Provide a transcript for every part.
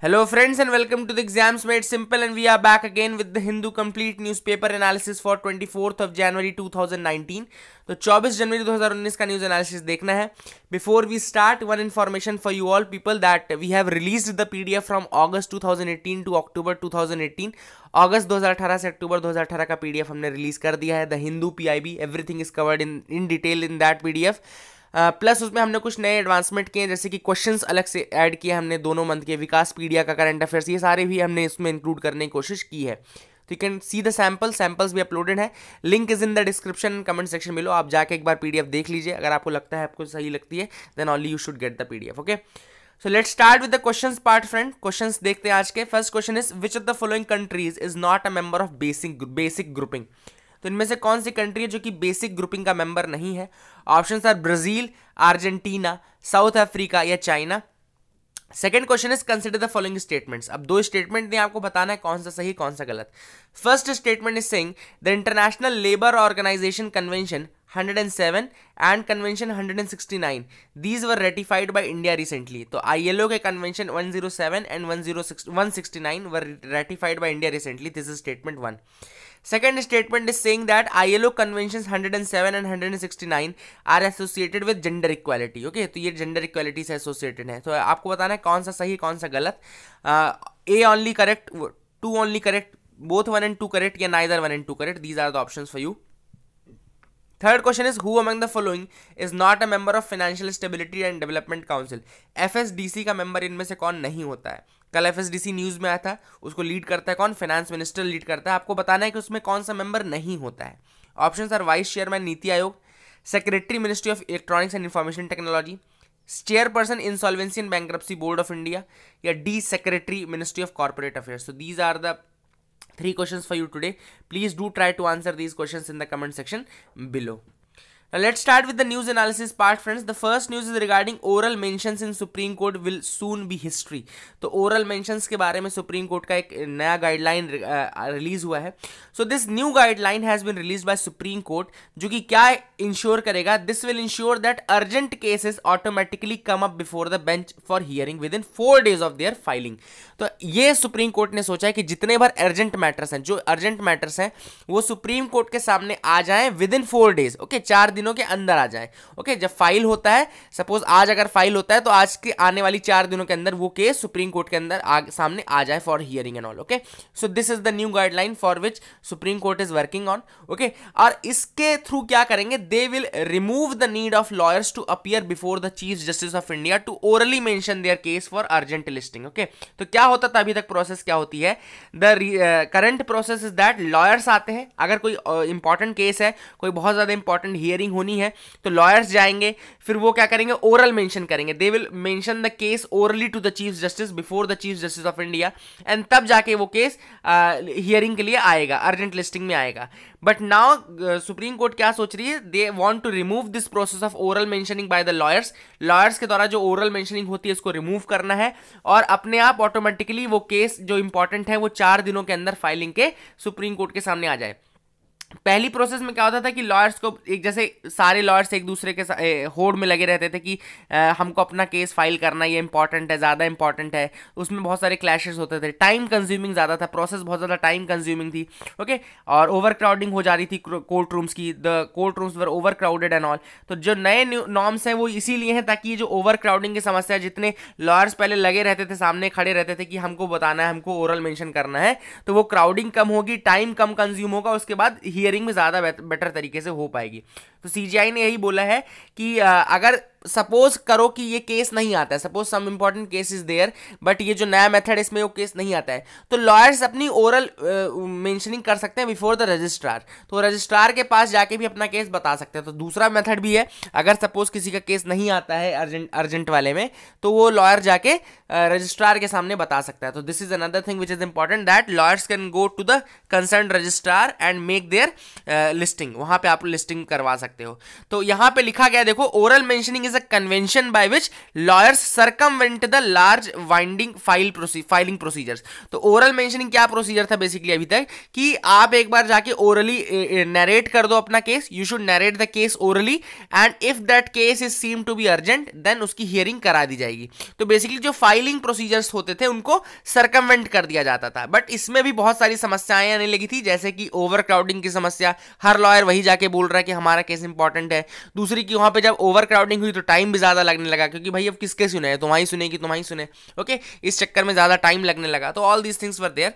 Hello friends and welcome to the Exams Made Simple, and we are back again with the Hindu Complete Newspaper Analysis for 24th of January 2019. तो 24 जनवरी 2019 का news analysis देखना है. Before we start, one information for you all people that we have released the PDF from August 2018 to October 2018. अगस्त 2018 से अक्टूबर 2018 का PDF हमने release कर दिया है. The Hindu PIB, everything is covered in detail in that PDF. Plus उसमें हमने कुछ नए एडवांसमेंट किए, जैसे कि क्वेश्चंस अलग से ऐड किए हमने दोनों मंथ के. विकास पीडिया का करंट अफेयर्स, ये सारे भी हमने इसमें इंक्लूड करने की कोशिश की है. तो you can see the samples भी अपलोडेड है. Link is in the description and comment section मिलो. आप जाके एक बार पीडीएफ देख लीजिए. अगर आपको लगता है आपको सही लगती है then only you should get the PDF. Okay, so let's start with the questions part. Friend, questions देखते हैं आज के. First question is which of the following countries is not a member of BASIC grouping. तो इनमें से कौन सी country है जो कि बेसिक ग्रुपिंग का मेंबर नहीं है? Options are Brazil, Argentina, South Africa या China. Second question is consider the following statements. अब दो स्टेटमेंट दिए, आपको बताना है कौन सा सही कौन सा गलत. First statement is saying the international labour organization convention 107 and convention 169 these were ratified by India recently. तो ILO के convention 107 and 169 were ratified by India recently. This is statement 1. Second statement is saying that ILO conventions 107 and 169 are associated with gender equality. Okay, तो ये gender equality से associated है. तो आपको बताना है कौन सा सही कौन सा गलत. A only correct, 2 only correct, both 1 and 2 correct या neither 1 and 2 correct. These are the options for you. Third question is who among the following is not a member of financial stability and development council. FSDC का member इनमें से कौन नहीं होता है? कल FSDC news में आया था. उसको लीड करता है कौन? फाइनेंस मिनिस्टर लीड करता है. आपको बताना है कि उसमें कौन सा मेंबर नहीं होता है. Options are vice chairman NITI Aayog, secretary ministry of electronics and information technology, chairperson insolvency and bankruptcy board of India, या the secretary ministry of corporate affairs. So these are the 3 questions for you today. Please do try to answer these questions in the comment section below. Now let's start with the news analysis part, friends. The first news is regarding oral mentions in Supreme Court will soon be history. तो oral mentions के बारे में supreme court का एक नया guideline release हुआ है. So this new guideline has been released by Supreme Court, जो कि क्या इंश्योर करेगा? This will ensure that urgent cases automatically come up before the bench for hearing within 4 days of their filing. तो ये supreme court ने सोचा है कि जितने बार अर्जेंट मैटर्स हैं, जो अर्जेंट मैटर्स हैं वो सुप्रीम कोर्ट के सामने आ जाएं विद इन 4 डेज. ओके, 4 दिनों के अंदर आ जाए. ओके, जब फाइल होता है, सपोज आज अगर फाइल होता है तो आज के आने वाली 4 दिनों के अंदर वो केस सुप्रीम कोर्ट के अंदर सामने आ जाए for hearing and all. Okay, so this is the new guideline for which supreme court is working on. Okay, और इसके थ्रू क्या करेंगे? They will remove the need of lawyers to appear before the chief justice of India to orally mention their case for urgent listing. Okay, तो क्या होता था अभी तक? प्रोसेस क्या होती है? The current process is that lawyers आते हैं, अगर कोई इंपॉर्टेंट केस है, कोई बहुत ज्यादा इंपॉर्टेंट हियरिंग होनी है, तो लॉयर्स जाएंगे, फिर वो क्या करेंगे? ओरल मेंशन करेंगे. They will mention the case orally to the chief justice before the chief justice of India, and तब जाके वो केस हियरिंग के लिए आएगा, अर्जेंट लिस्टिंग में आएगा. बट नाउ सुप्रीम कोर्ट क्या सोच रही है? They want to remove this process of oral mentioning by the lawyers. Lawyers के द्वारा जो ओरल मेंशनिंग होती है इसको रिमूव करना है, और अपने आप ऑटोमेटिकली वो केस जो इंपॉर्टेंट है वो 4 दिनों के अंदर फाइलिंग के सुप्रीम कोर्ट के सामने आ जाए. पहली प्रोसेस में क्या होता था कि लॉयर्स को एक जैसे सारे लॉयर्स एक दूसरे के होड़ में लगे रहते थे कि हमको अपना केस फाइल करना, ये इंपॉर्टेंट है, ज़्यादा इंपॉर्टेंट है. उसमें बहुत सारे क्लैशेस होते थे, टाइम कंज्यूमिंग ज़्यादा था, प्रोसेस बहुत ज़्यादा टाइम कंज्यूमिंग थी. ओके, और ओवर क्राउडिंग हो जा रही थी कोर्ट रूम्स की. The court rooms were over crowded and all. तो जो नए नॉर्म्स हैं वो इसीलिए हैं ताकि ये जो ओवर क्राउडिंग की समस्या, जितने लॉयर्स पहले लगे रहते थे, सामने खड़े रहते थे कि हमको बताना है, हमको ओरल मेंशन करना है, तो वो क्राउडिंग कम होगी, टाइम कम कंज्यूम होगा, उसके बाद हियरिंग में ज़्यादा बेटर तरीके से हो पाएगी. तो सीजीआई ने यही बोला है कि अगर सपोज करो कि ये केस नहीं आता है, suppose some important case is there, but ये जो नया मेथड इसमें वो केस नहीं आता है, तो लॉयर्स अपनी ओरल मेंशनिंग कर सकते हैं बिफोर द रजिस्ट्रार. तो रजिस्ट्रार के पास जाके भी अपना केस बता सकते हैं. तो दूसरा मेथड भी है, अगर सपोज किसी का केस नहीं आता है अर्जेंट वाले में, तो वो लॉयर जाके रजिस्ट्रार के सामने बता सकता है. तो this is another thing which is important, that lawyers can go to the concern registrar and make their listing. वहां पे आप लिस्टिंग करवा सकते हो. तो यहां पे लिखा गया, देखो, oral mentioning is a convention by which lawyers circumvent the large winding filing procedures. तो ओरल मेंशनिंग क्या प्रोसीजर था बेसिकली अभी तक, कि आप एक बार जाके ओरली नरेट कर दो अपना केस, you should narrate the case orally, and if that case is seem to be urgent then उसकी हियरिंग करा दी जाएगी। तो बेसिकली जो फाइलिंग प्रोसीजर्स होते थे उनको सरकमवेंट कर दिया जाता था। बट इसमें भी बहुत सारी समस्याएं आने लगी थी, जैसे कि ओवर क्राउडिंग की समस्या, हर लॉयर वही जाके बोल रहा है कि हमारा केस इंपॉर्टेंट है। दूसरी कि वहां पे जब ओवर क्राउडिंग हुई तो टाइम भी ज्यादा लगने लगा, क्योंकि भाई अब किसके सुने, तुम्हारी सुनेगी तुम्हारी सुने, ओके, इस चक्कर में ज्यादा टाइम लगने लगा। तो all these things were there.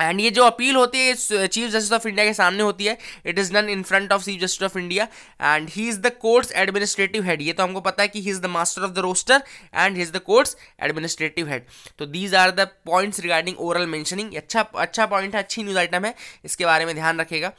And ये जो अपील होती है चीफ जस्टिस ऑफ इंडिया के सामने होती है, it is done in front of chief justice of India and he is the court's administrative head. ये तो हमको पता है कि he is the master of the roster and he is the court's administrative head. तो these are the points regarding oral mentioning. अच्छा point है, अच्छी न्यूज आइटम है, इसके बारे में ध्यान रखेगा।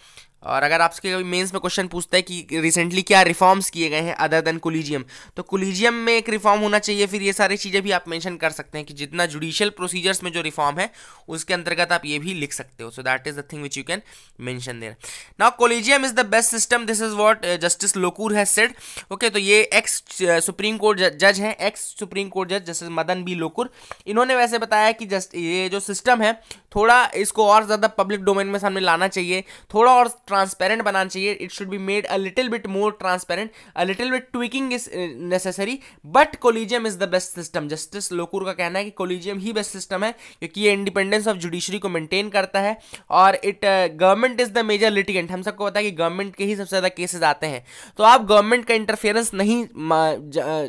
और अगर आपके मेंस में क्वेश्चन पूछता है कि रिसेंटली क्या रिफॉर्म्स किए गए हैं अदर देन कोलिजियम, तो कोलिजियम में एक रिफॉर्म होना चाहिए, फिर ये सारी चीज़ें भी आप मेंशन कर सकते हैं कि जितना जुडिशियल प्रोसीजर्स में जो रिफॉर्म है उसके अंतर्गत आप ये भी लिख सकते हो। So that is the thing which you can mention there. Now collegium is the best system, this is what justice Lokur has said. Okay, तो ये एक्स सुप्रीम कोर्ट जज हैं, एक्स सुप्रीम कोर्ट जज जस्टिस मदन बी लोकूर। इन्होंने वैसे बताया कि just ये जो सिस्टम है थोड़ा इसको और ज़्यादा पब्लिक डोमेन में सामने लाना चाहिए, थोड़ा और ट्रांसपेरेंट बनाना चाहिए। It should be made a little bit more transparent, a little bit tweaking is necessary, but collegium is the best system. Justice Lokur का कहना है कि कोलिजियम ही बेस्ट सिस्टम है, क्योंकि ये इंडिपेंडेंस ऑफ जुडिशरी को मेंटेन करता है और it government is the major litigant. हम सबको पता है कि गवर्नमेंट के ही सबसे ज़्यादा केसेस आते हैं, तो आप गवर्नमेंट का इंटरफेरेंस नहीं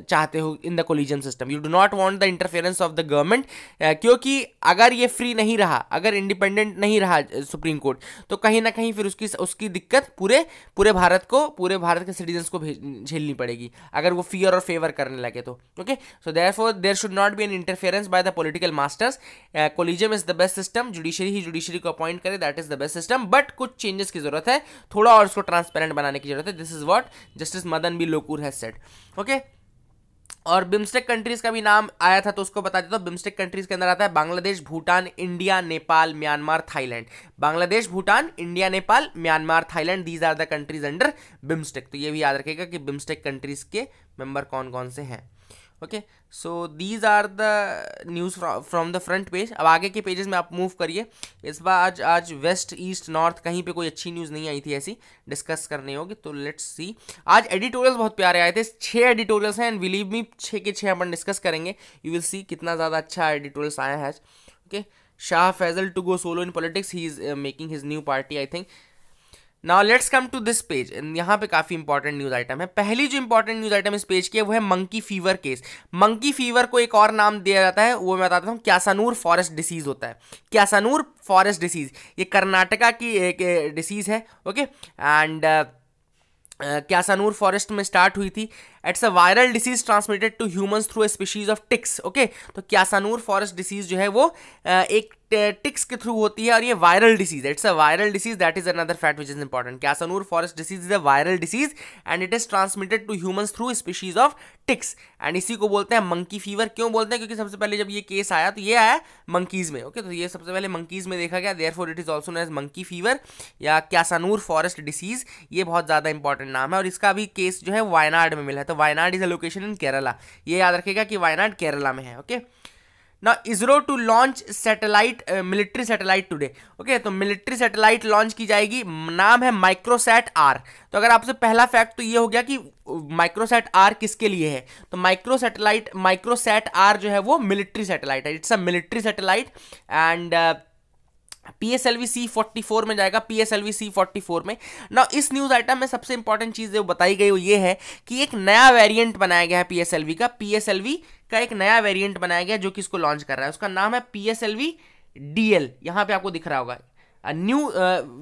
चाहते हो in the collegium system, you do not want the interference of the government, क्योंकि अगर ये फ्री नहीं रहा, अगर इंडिपेंडेंट नहीं रहा सुप्रीम कोर्ट, तो कहीं ना कहीं फिर उसकी दिक्कत पूरे भारत के सिटीजन्स को झेलनी पड़ेगी अगर वो फियर और फेवर करने लगे तो। Okay, so therefore there should not be an interference by the political masters. Collegium is the best system, judiciary को अपॉइंट करे, that is the best system, but कुछ चेंजेस की जरूरत है, थोड़ा और उसको ट्रांसपेरेंट बनाने की जरूरत है। This is what justice Madan B Lokur has said. Okay, और बिम्स्टेक कंट्रीज का भी नाम आया था तो उसको बता देता हूँ। बिम्स्टेक कंट्रीज के अंदर आता है Bangladesh, Bhutan, India, Nepal, Myanmar, Thailand. Bangladesh, Bhutan, India, Nepal, Myanmar, Thailand, these are the countries under BIMSTEC. तो ये भी याद रखेगा कि बिम्स्टेक कंट्रीज के मेंबर कौन कौन से हैं। Okay, so these are the news from the front page. अब आगे के पेजेस में आप मूव करिए। इस बार आज वेस्ट ईस्ट नॉर्थ कहीं पे कोई अच्छी न्यूज़ नहीं आई थी ऐसी डिस्कस करनी होगी, तो लेट्स सी। आज एडिटोरियल्स बहुत प्यारे आए थे, 6 एडिटोरियल्स हैं एंड बिलीव मी 6 के 6 अपन डिस्कस करेंगे। यू विल सी कितना ज़्यादा अच्छा एडिटोरियल्स आया है आज। Okay, Shah Faesal to go solo in politics, he is making his new party I think. Now let's come to this page. यहाँ पे काफी इंपॉर्टेंट न्यूज आइटम है। पहली जो इंपॉर्टेंट न्यूज आइटम इस पेज की है वो है monkey fever case. Monkey fever को एक और नाम दिया जाता है, वो मैं बताता हूँ, क्यासानूर फॉरेस्ट डिसीज होता है। क्यासानूर फॉरेस्ट डिसीज ये कर्नाटका की एक डिसीज है। ओके, एंड क्यासानूर फॉरेस्ट में स्टार्ट हुई थी। It's a viral disease transmitted to humans through a species of ticks. Okay, तो क्यासानूर फॉरेस्ट डिसीज जो है वो एक टिक्स के थ्रू होती है और ये वायरल डिसीज है। It's a viral disease, that is another fact which is important. Kyasanur forest disease is a viral disease and it is transmitted to humans through species of ticks, and इसी को बोलते हैं monkey fever. क्यों बोलते हैं? क्योंकि सबसे पहले जब ये केस आया तो ये आया मंकीज में। ओके, तो ये सबसे पहले मंकीज में देखा गया, therefore it is also known as monkey fever या क्यासानूर फॉरेस्ट डिसीज। ये बहुत ज्यादा इंपॉर्टेंट नाम है और इसका भी केस जो है वायनाड में मिला है। तो Wayanad is a location in Kerala, ये याद रखेगा कि वायनाड केरला में है। Okay, Now ISRO to launch satellite military satellite today। Okay, तो मिलिट्री सैटेलाइट लॉन्च की जाएगी, नाम है माइक्रोसैट आर। तो अगर आपसे पहला फैक्ट तो ये हो गया कि माइक्रोसैट आर किसके लिए है, तो माइक्रोसैट आर जो है वो मिलिट्री सैटेलाइट है। It's a military satellite and PSLV C-44 में जाएगा, PSLV C-44 में। ना इस न्यूज आइटम में सबसे इंपॉर्टेंट चीज जो बताई गई वो ये है कि एक नया वेरिएंट बनाया गया है PSLV का एक नया वेरिएंट बनाया गया जो कि इसको लॉन्च कर रहा है। उसका नाम है PSLV DL। यहां पे आपको दिख रहा होगा, a new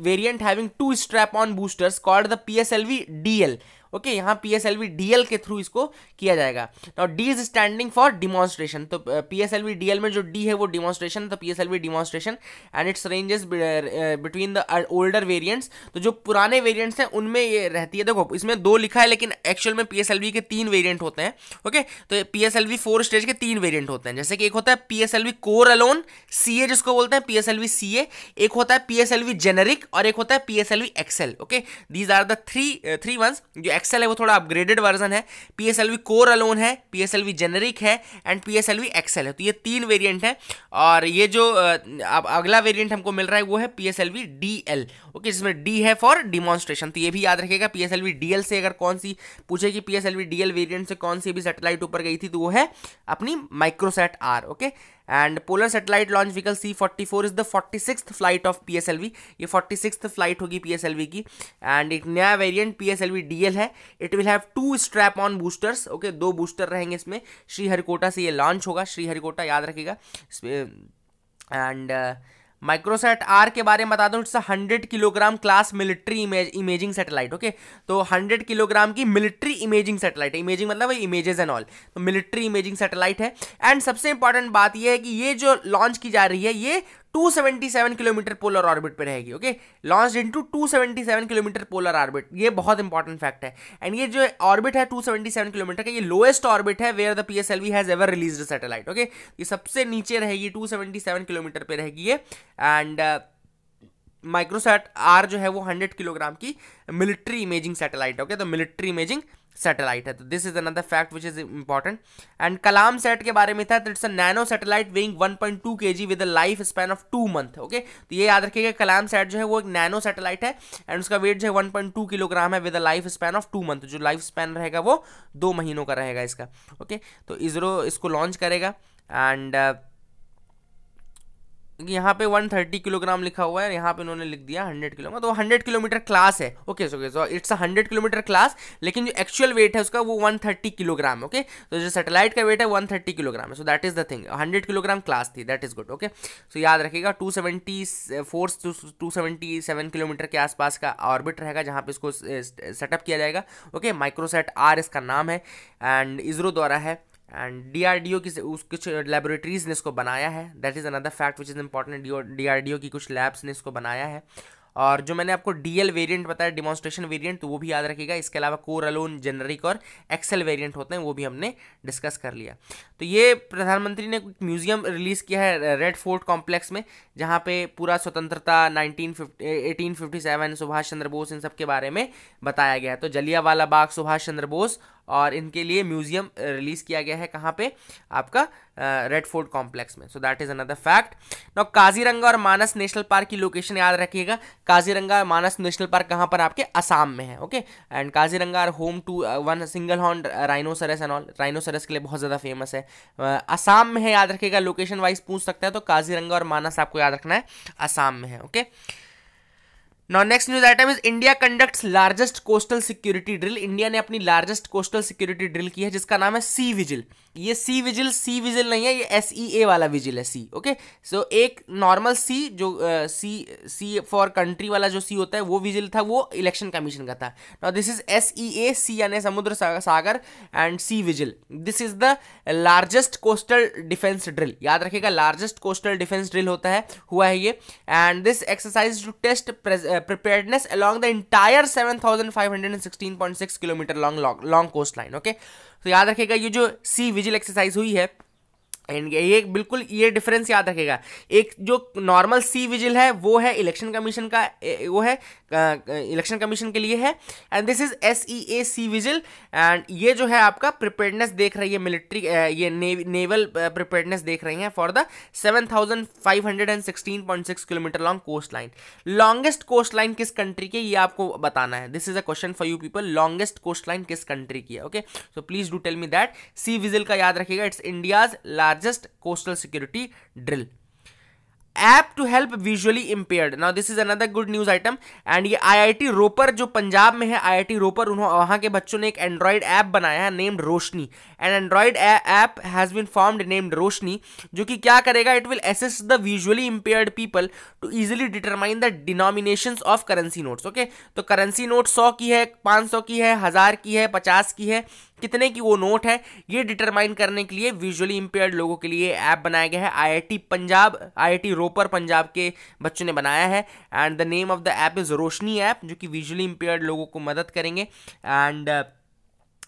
variant having 2 strap-on boosters called the PSLV DL। Okay, यहाँ PSLV DL के थ्रू इसको किया जाएगा। और D is standing for demonstration, तो PSLV DL में जो D है वो डिमॉन्स्ट्रेशन, तो PSLV demonstration and it's ranges between the older variants. तो जो पुराने वेरिएंट्स हैं उनमें ये रहती है, देखो इसमें 2 लिखा है लेकिन एक्चुअल में PSLV के 3 वेरिएंट होते हैं। ओके, तो PSLV 4 स्टेज के 3 वेरिएंट होते हैं, जैसे कि एक होता है PSLV कोर अलोन CA जिसको बोलते हैं PSLV CA, एक होता है PSLV जेनेरिक और एक होता है PSLV XL। Okay, these are the three ones. जो एक्सेल है वो थोड़ा अपग्रेडेड वर्जन है, PSLV कोर अलोन है, PSLV जेनरिक है एंड PSLV एक्सेल है। तो ये 3 वेरिएंट है और ये जो अब अगला वेरिएंट हमको मिल रहा है वो है PSLV DL, ओके, जिसमें D है फॉर डिमॉन्स्ट्रेशन। तो ये भी याद रखिएगा, PSLV DL से अगर कौन सी पूछे कि PSLV DL वेरिएंट से कौन सी भी सैटेलाइट ऊपर गई थी तो वो है अपनी Microsat R, okay. And polar satellite launch vehicle C-44 is the 46th flight of PSLV, ये 46th फ्लाइट होगी PSLV की। एंड एक नया वेरिएंट PSLV DL है, it will have 2 strap on boosters, okay, 2 booster रहेंगे इसमें। श्रीहरिकोटा से ये लॉन्च होगा, श्रीहरिकोटा याद रखिएगा। एंड माइक्रोसैट R के बारे में बता दूं, it's 100 kilogram class military imaging satellite, okay. तो 100 किलोग्राम की मिलिट्री इमेजिंग सैटेलाइट, इमेजिंग मतलब इमेजेस एंड ऑल, तो मिलिट्री इमेजिंग सैटेलाइट है। एंड सबसे इंपॉर्टेंट बात यह है कि ये जो लॉन्च की जा रही है ये 277 किलोमीटर पोलर ऑर्बिट पे रहेगी, okay, launch into 277 kilometre polar orbit, ये बहुत इंपॉर्टेंट फैक्ट है। एंड ये जो ऑर्बिट है 277 किलोमीटर का, ये लोएस्ट ऑर्बिट है where the PSLV has ever released satellite, okay. ये सबसे नीचे रहेगी, 277 किलोमीटर पे रहेगी ये। एंड माइक्रोसैट R जो है वो 100 किलोग्राम की मिलिट्री इमेजिंग सैटेलाइट, ओके, तो मिलिट्री इमेजिंग सैटेलाइट है। तो this is another fact which is important. And Kalam set के बारे में था, तो it's a nano satellite weighing 1.2 kg with a life span of 2 month, okay. तो ये याद रखिएगा, कलाम सेट जो है वो एक नैनो सैटेलाइट है एंड उसका वेट जो है 1.2 किलोग्राम है with a life span of 2 month, जो लाइफ स्पैन रहेगा वो 2 महीनों का रहेगा इसका, ओके। तो इसरो इसको लॉन्च करेगा। एंड यहाँ पे 130 किलोग्राम लिखा हुआ है, यहाँ पे उन्होंने लिख दिया 100 किलोग्राम, तो 100 किलोमीटर क्लास है, okay. So it's 100 kilometre class, लेकिन जो एक्चुअल वेट है उसका वो 130 किलोग्राम है, ओके। तो जो सैटेलाइट का वेट है 130 किलोग्राम है, so that is the thing. 100 kilogram class थी, दैट इज गुड, ओके। सो याद रखिएगा 277 किलोमीटर के आसपास का ऑर्बिट रहेगा जहाँ पे इसको सेटअप किया जाएगा, ओके। माइक्रोसैट R इसका नाम है एंड इसरो द्वारा है। एंड DRDO की कुछ लेबोरेटरीज ने इसको बनाया है, that is another fact which is important. DRDO की कुछ लैब्स ने इसको बनाया है। और जो मैंने आपको DL वेरिएंट बताया, डिमॉन्स्ट्रेशन वेरिएंट, तो वो भी याद रखिएगा। इसके अलावा कोर अलोन, जेनरिक और एक्सेल वेरिएंट होते हैं, वो भी हमने डिस्कस कर लिया। तो ये प्रधानमंत्री ने म्यूजियम रिलीज़ किया है रेड फोर्ट कॉम्प्लेक्स में, जहाँ पे पूरा स्वतंत्रता 1857, सुभाष चंद्र बोस, इन सब के बारे में बताया गया है। तो जलियांवाला बाग, सुभाष चंद्र बोस, और इनके लिए म्यूजियम रिलीज किया गया है कहाँ पे, आपका रेड फोर्ट कॉम्प्लेक्स में। सो that is another fact. Now Kaziranga और मानस नेशनल पार्क की लोकेशन याद रखिएगा। काजीरंगा मानस नेशनल पार्क कहाँ पर, आपके असम में है, okay. And Kaziranga are home to one single horn rhinoceros and all, rhinoceros के लिए बहुत ज़्यादा फेमस है, असम में है, याद रखिएगा। लोकेशन वाइज पूछ सकता है, तो काजीरंगा और मानस आपको याद रखना है, असम में है, okay. Now next news item is India conducts largest coastal security drill। India ने अपनी लार्जेस्ट कोस्टल सिक्योरिटी ड्रिल की है जिसका नाम है सी विजिल। ये सी विजिल नहीं है, ये SEA वाला विजिल है, सी, ओके। सो एक नॉर्मल सी जो सी फॉर कंट्री वाला जो सी होता है वो विजिल था, वो इलेक्शन कमीशन का था। Now this is SEA, sea यानी समुद्र सागर, and Sea Vigil, this is the largest coastal defence drill. याद रखिएगा, लार्जेस्ट कोस्टल डिफेंस ड्रिल हुआ है ये। And this exercise to test preparedness along the entire 7516.6 kilometre long coast line, okay. तो याद रखिएगा ये जो सी विजिल एक्सरसाइज हुई है, एंड ये बिल्कुल ये डिफरेंस याद रखेगा। एक जो नॉर्मल सी विजिल है वो है इलेक्शन कमीशन का, वो है इलेक्शन कमीशन के लिए है, and this is SEA sea vigil. And ये जो है आपका प्रिपेयर्डनेस देख रही है, मिलिट्री, ये नेवल प्रिपेयर्डनेस देख रही है for the 7516.6 kilometre long coast line. Longest coast line किस कंट्री की, ये आपको बताना है। This is a question for you people, longest coast line किस कंट्री की है, okay. So please do tell me that. Sea vigil का याद रखिएगा, it's India's largest coastal security drill। App to help visually impaired, now this is another good news item. And ये IIT Ropar जो पंजाब में है, IIT रोपर, वहां के बच्चों ने एक एंड्रॉइड ऐप बनाया है named Roshni. And Android app has been formed named Roshni, जो कि क्या करेगा, it will assist the visually impaired people to easily determine the denominations of currency notes, okay. तो करेंसी नोट 100 की है, 500 की है, 1000 की है, 50 की है, कितने की वो नोट है, ये डिटरमाइन करने के लिए विजुअली इंपेयर्ड लोगों के लिए ऐप बनाया गया है। IIT पंजाब, IIT रोपर पंजाब के बच्चों ने बनाया है। And the name of the app is Roshni app, जो कि विजुअली इंपेयर्ड लोगों को मदद करेंगे। एंड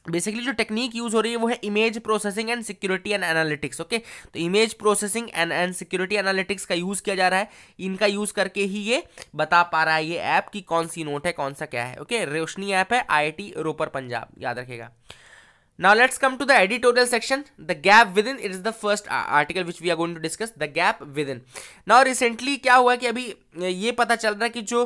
बेसिकली जो टेक्निक यूज हो रही है वो है image processing and security and analytics. Okay, तो image processing and security analytics का यूज किया जा रहा है। इनका यूज करके ही ये बता पा रहा है ये ऐप की कौन सी नोट है, कौन सा क्या है। ओके, रोशनी ऐप है, IIT रोपर पंजाब, याद रखेगा। Now let's come to the editorial section. The gap within, it is the first article which we are going to discuss. The gap within. Now recently क्या हुआ कि अभी ये पता चल रहा है कि जो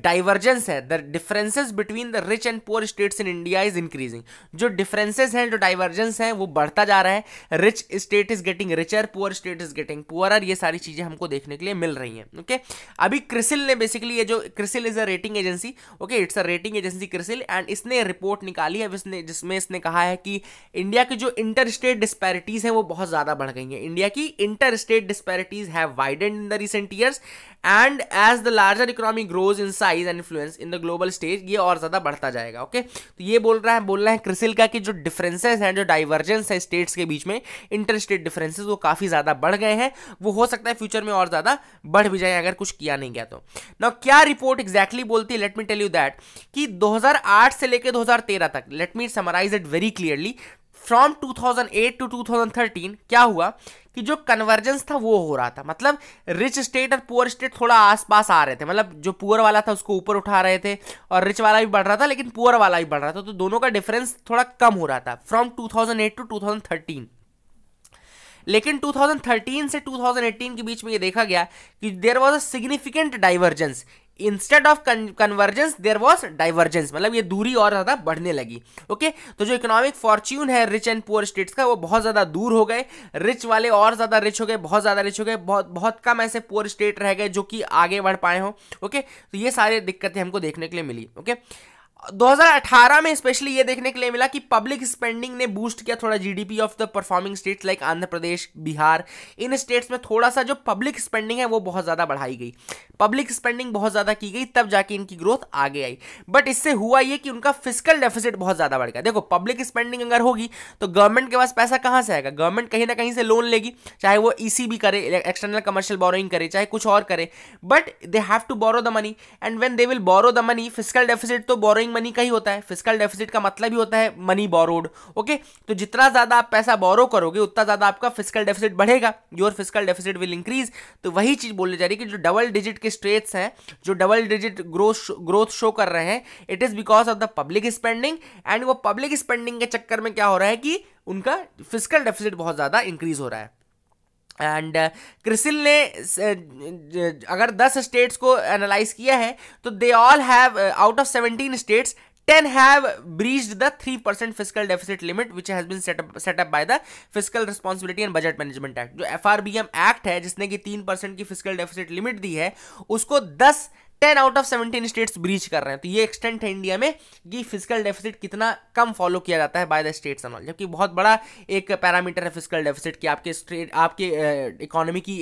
डाइवर्जेंस है, the differences between the rich and poor states in India is increasing. जो differences हैं, जो डाइवर्जेंस हैं, वो बढ़ता जा रहा है। Rich state is getting richer, poor state is getting poorer. ये सारी चीजें हमको देखने के लिए मिल रही हैं। ओके, अभी क्रिसिल ने बेसिकली, ये जो CRISIL is a rating agency, okay, it's a rating agency CRISIL, and इसने रिपोर्ट निकाली है जिसमें इसने कहा है कि इंडिया की जो इंटर स्टेट डिस्पैरिटीज हैं वो बहुत ज्यादा बढ़ गई हैं। इंडिया की inter state disparities have widened in the recent years and as the larger economy grows in size and influence in the global stage, ये और ज्यादा बढ़ता जाएगा। ओके, तो ये बोलना है क्रिसिल का कि जो डिफरेंसेस हैं, जो डाइवर्जेंस है स्टेट्स के बीच में, इंटर स्टेट डिफरेंसेस वो काफी ज्यादा बढ़ गए हैं। वो हो सकता है फ्यूचर में और ज्यादा बढ़ भी जाए अगर कुछ किया नहीं गया तो। नाउ क्या रिपोर्ट एग्जैक्टली बोलती है, let me tell you that कि 2008 से लेकर 2013 तक, let me summarize it very clearly, from 2008 to 2013 क्या हुआ कि जो कन्वर्जेंस था वो हो रहा था। मतलब रिच स्टेट और पुअर स्टेट थोड़ा आसपास आ रहे थे। मतलब जो पुअर वाला था उसको ऊपर उठा रहे थे और रिच वाला भी बढ़ रहा था, लेकिन पुअर वाला भी बढ़ रहा था, तो दोनों का डिफरेंस थोड़ा कम हो रहा था फ्रॉम 2008 टू 2013। लेकिन 2013 से 2018 के बीच में ये देखा गया कि there was a significant divergence, instead of convergence there was divergence, मतलब ये दूरी और ज्यादा बढ़ने लगी। ओके, तो जो इकोनॉमिक फॉर्च्यून है रिच एंड पुअर स्टेट्स का, वो बहुत ज्यादा दूर हो गए। रिच वाले और ज्यादा रिच हो गए, बहुत ज्यादा रिच हो गए, बहुत कम ऐसे पुअर स्टेट रह गए जो कि आगे बढ़ पाए हो। ओके, तो ये सारी दिक्कतें हमको देखने के लिए मिली। ओके, 2018 में स्पेशली ये देखने के लिए मिला कि पब्लिक स्पेंडिंग ने बूस्ट किया थोड़ा GDP of the performing states like Andhra Pradesh, Bihar. In states में थोड़ा सा जो पब्लिक स्पेंडिंग है वो बहुत ज़्यादा बढ़ाई गई, पब्लिक स्पेंडिंग बहुत ज़्यादा की गई, तब जाके इनकी ग्रोथ आगे आई। बट इससे हुआ ये कि उनका फिस्कल डेफिसिट बहुत ज़्यादा बढ़ गया। देखो, पब्लिक स्पेंडिंग अगर होगी तो गवर्नमेंट के पास पैसा कहाँ से आएगा? गवर्नमेंट कहीं ना कहीं से लोन लेगी, चाहे वो ईसीबी करे, एक्सटर्नल कमर्शियल बोरोइंग करे, चाहे कुछ और करे, but they have to borrow the money, and when they will borrow the money, fiscal deficit तो बोरोइंग मनी का ही होता है। फिस्कल डेफिसिट का मतलब ही होता है मनी बोरोड। ओके, तो जितना ज्यादा आप पैसा बोरो करोगे उतना ज्यादा आपका फिस्कल डेफिसिट बढ़ेगा, your fiscal deficit will increase. तो वही चीज बोली जा रही है कि जो डबल डिजिट के स्टेट्स हैं, जो डबल डिजिट ग्रोथ शो कर रहे हैं, it is because of the public spending, and वो पब्लिक स्पेंडिंग के चक्कर में क्या हो रहा है कि उनका फिस्कल डेफिसिट बहुत ज्यादा इंक्रीज हो रहा है। एंड क्रिसिल ने अगर 10 स्टेट्स को एनालाइज किया है तो they all have, out of 17 states, 10 have breached the 3% fiscal deficit limit which has been set up by the Fiscal Responsibility and Budget Management Act। जो FRBM एक्ट है जिसने कि 3% की फिस्कल डेफिसिट लिमिट दी है, उसको 10 आउट ऑफ 17 स्टेट्स ब्रीच कर रहे हैं। तो ये एक्सटेंट है इंडिया में कि फिस्कल डेफिसिट कितना कम फॉलो किया जाता है by the states and all, जबकि बहुत बड़ा एक पैरामीटर है फिस्कल डेफिसिट कि आपके स्टेट, आपके इकोनॉमी की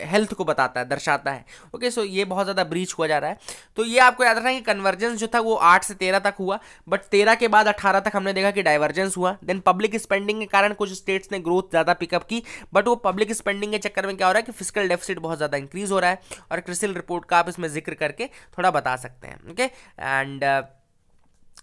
हेल्थ को बताता है, दर्शाता है। ओके, सो ये बहुत ज़्यादा ब्रीच हुआ जा रहा है। तो ये आपको याद रखना है कि कन्वर्जेंस जो था वो 8 से 13 तक हुआ, बट 13 के बाद 18 तक हमने देखा कि डाइवर्जेंस हुआ। देन पब्लिक स्पेंडिंग के कारण कुछ स्टेट्स ने ग्रोथ ज़्यादा पिकअप की, बट वो पब्लिक स्पेंडिंग के चक्कर में क्या हो रहा है कि फिस्कल डेफिसिट बहुत ज़्यादा इंक्रीज हो रहा है, और क्रिसिल रिपोर्ट का आप इसमें जिक्र करके थोड़ा बता सकते हैं। ओके, एंड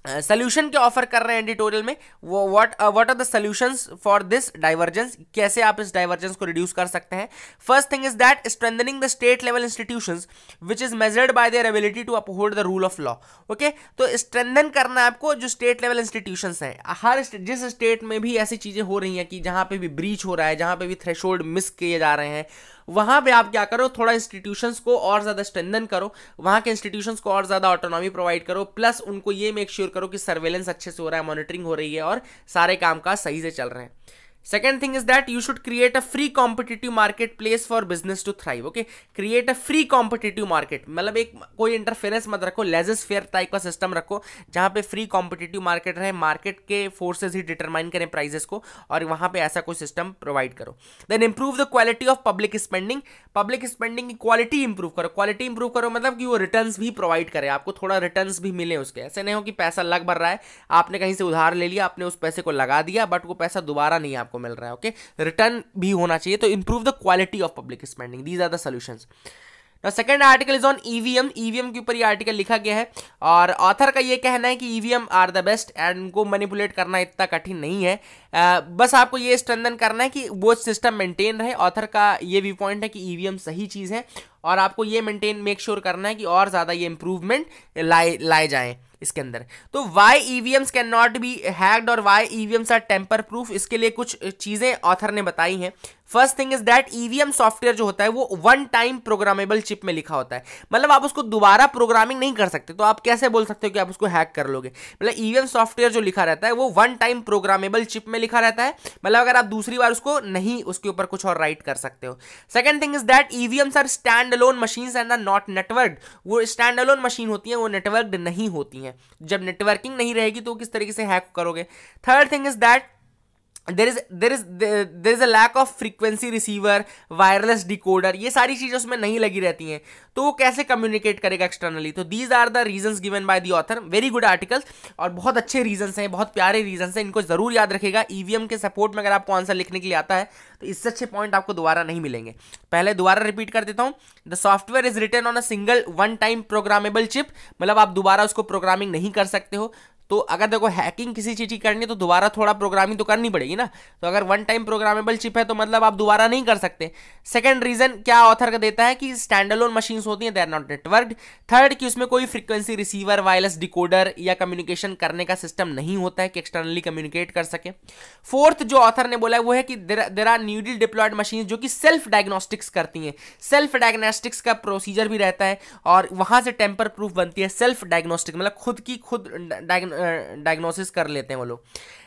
सोल्यूशन क्या ऑफर कर रहे हैं एडिटोरियल में, what are the solutions for this divergence, कैसे आप इस डाइवर्जेंस को रिड्यूस कर सकते हैं। First thing is that strengthening the state level institutions which is measured by their ability to uphold the rule of law. Okay, तो strengthen करना है आपको जो स्टेट लेवल इंस्टीट्यूशंस हैं। हर जिस स्टेट में भी ऐसी चीजें हो रही हैं कि जहां पे भी ब्रीच हो रहा है, जहां पे भी थ्रेशोल्ड मिस किए जा रहे हैं, वहां पे आप क्या करो, थोड़ा इंस्टीट्यूशंस को और ज्यादा स्ट्रेंथन करो, वहां के इंस्टीट्यूशंस को और ज्यादा ऑटोनॉमी प्रोवाइड करो, प्लस उनको ये मेक श्योर करो कि सर्वेलेंस अच्छे से हो रहा है, मॉनिटरिंग हो रही है और सारे कामकाज सही से चल रहे हैं। Second thing is that you should create a free competitive marketplace for business to thrive। Okay, create a free competitive market, मतलब एक कोई इंटरफेरेंस मत रखो, लेजस फेयर टाइप का सिस्टम रखो जहाँ पे फ्री कॉम्पिटिटिव मार्केट रहे, मार्केट के फोर्सेस ही डिटरमाइन करें प्राइजेस को, और वहाँ पे ऐसा कोई सिस्टम प्रोवाइड करो। Then improve the quality of public spending, public spending की क्वालिटी इंप्रूव करो। क्वालिटी इंप्रूव करो मतलब कि वो रिटर्न्स भी प्रोवाइड करे, आपको थोड़ा रिटर्न्स भी मिले उसके। ऐसे नहीं हो कि पैसा लग भर रहा है, आपने कहीं से उधार ले लिया, आपने उस पैसे को लगा दिया, बट वो पैसा दोबारा नहीं आपको मिल रहा है। ओके, रिटर्न भी होना चाहिए। तो improve the quality of public spending, these are the solutions. Second article is on EVM. EVM के ऊपर ये आर्टिकल लिखा गया है और ऑथर का ये कहना है कि EVM are the best and उनको मैनिपुलेट करना इतना कठिन नहीं है। बस आपको ये स्ट्रेंथन करना है कि वो सिस्टम मेंटेन रहे। ऑथर का ये व्यू पॉइंट है कि ईवीएम सही चीज़ है और आपको ये मेंटेन मेक श्योर करना है कि और ज़्यादा ये इंप्रूवमेंट लाए जाएँ इसके अंदर। तो why EVMs can not be hacked और why EVMs are tamper proof, इसके लिए कुछ चीज़ें ऑथर ने बताई हैं। First thing is that EVM software जो होता है वो वन टाइम प्रोग्रामेबल चिप में लिखा होता है, मतलब आप उसको दोबारा प्रोग्रामिंग नहीं कर सकते। तो आप कैसे बोल सकते हो कि आप उसको हैक कर लोगे? मतलब ईवीएम सॉफ्टवेयर जो लिखा रहता है वो वन टाइम प्रोग्रामेबल चिप में लिखा रहता है, मतलब अगर आप दूसरी बार उसको नहीं उसके ऊपर कुछ और राइट कर सकते हो। Second thing is that EVMs are stand alone machines and are not networked. वो स्टैंड अलोन मशीन होती है, वो नेटवर्क्ड नहीं होती हैं। जब नेटवर्किंग नहीं रहेगी तो किस तरीके से हैक करोगे? Third thing is that there is a lack of frequency receiver, wireless decoder, ये सारी चीजें उसमें नहीं लगी रहती हैं, तो वो कैसे कम्युनिकेट करेगा एक्सटर्नली? तो these are the reasons given by the author. Very good articles और बहुत अच्छे रीजंस हैं, बहुत प्यारे रीजंस हैं, इनको जरूर याद रखेगा। ईवीएम के सपोर्ट में अगर आपको आंसर लिखने के लिए आता है तो इससे अच्छे पॉइंट आपको दोबारा नहीं मिलेंगे। पहले दोबारा रिपीट कर देता हूं। The software is written on a single one time programmable chip, मतलब आप दोबारा उसको प्रोग्रामिंग नहीं कर सकते हो। तो अगर देखो हैकिंग किसी चीज़ की करनी है तो दोबारा थोड़ा प्रोग्रामिंग तो करनी पड़ेगी ना, तो अगर वन टाइम प्रोग्रामेबल चिप है तो मतलब आप दोबारा नहीं कर सकते। सेकंड रीजन क्या ऑथर का देता है कि स्टैंड अलोन मशीन्स होती हैं, दे आर नॉट नेटवर्क्ड। थर्ड कि उसमें कोई फ्रीक्वेंसी रिसीवर, वायरलेस डिकोडर या कम्युनिकेशन करने का सिस्टम नहीं होता है कि एक्सटर्नली कम्युनिकेट कर सके। फोर्थ जो ऑथर ने बोला है वो है कि there are newly deployed machine जो कि सेल्फ डायग्नोस्टिक्स करती हैं। सेल्फ डायग्नोस्टिक्स का प्रोसीजर भी रहता है और वहां से टेम्पर प्रूफ बनती है। सेल्फ डायग्नोस्टिक मतलब खुद की खुद डायग्नोसिस कर लेते हैं वो लोग।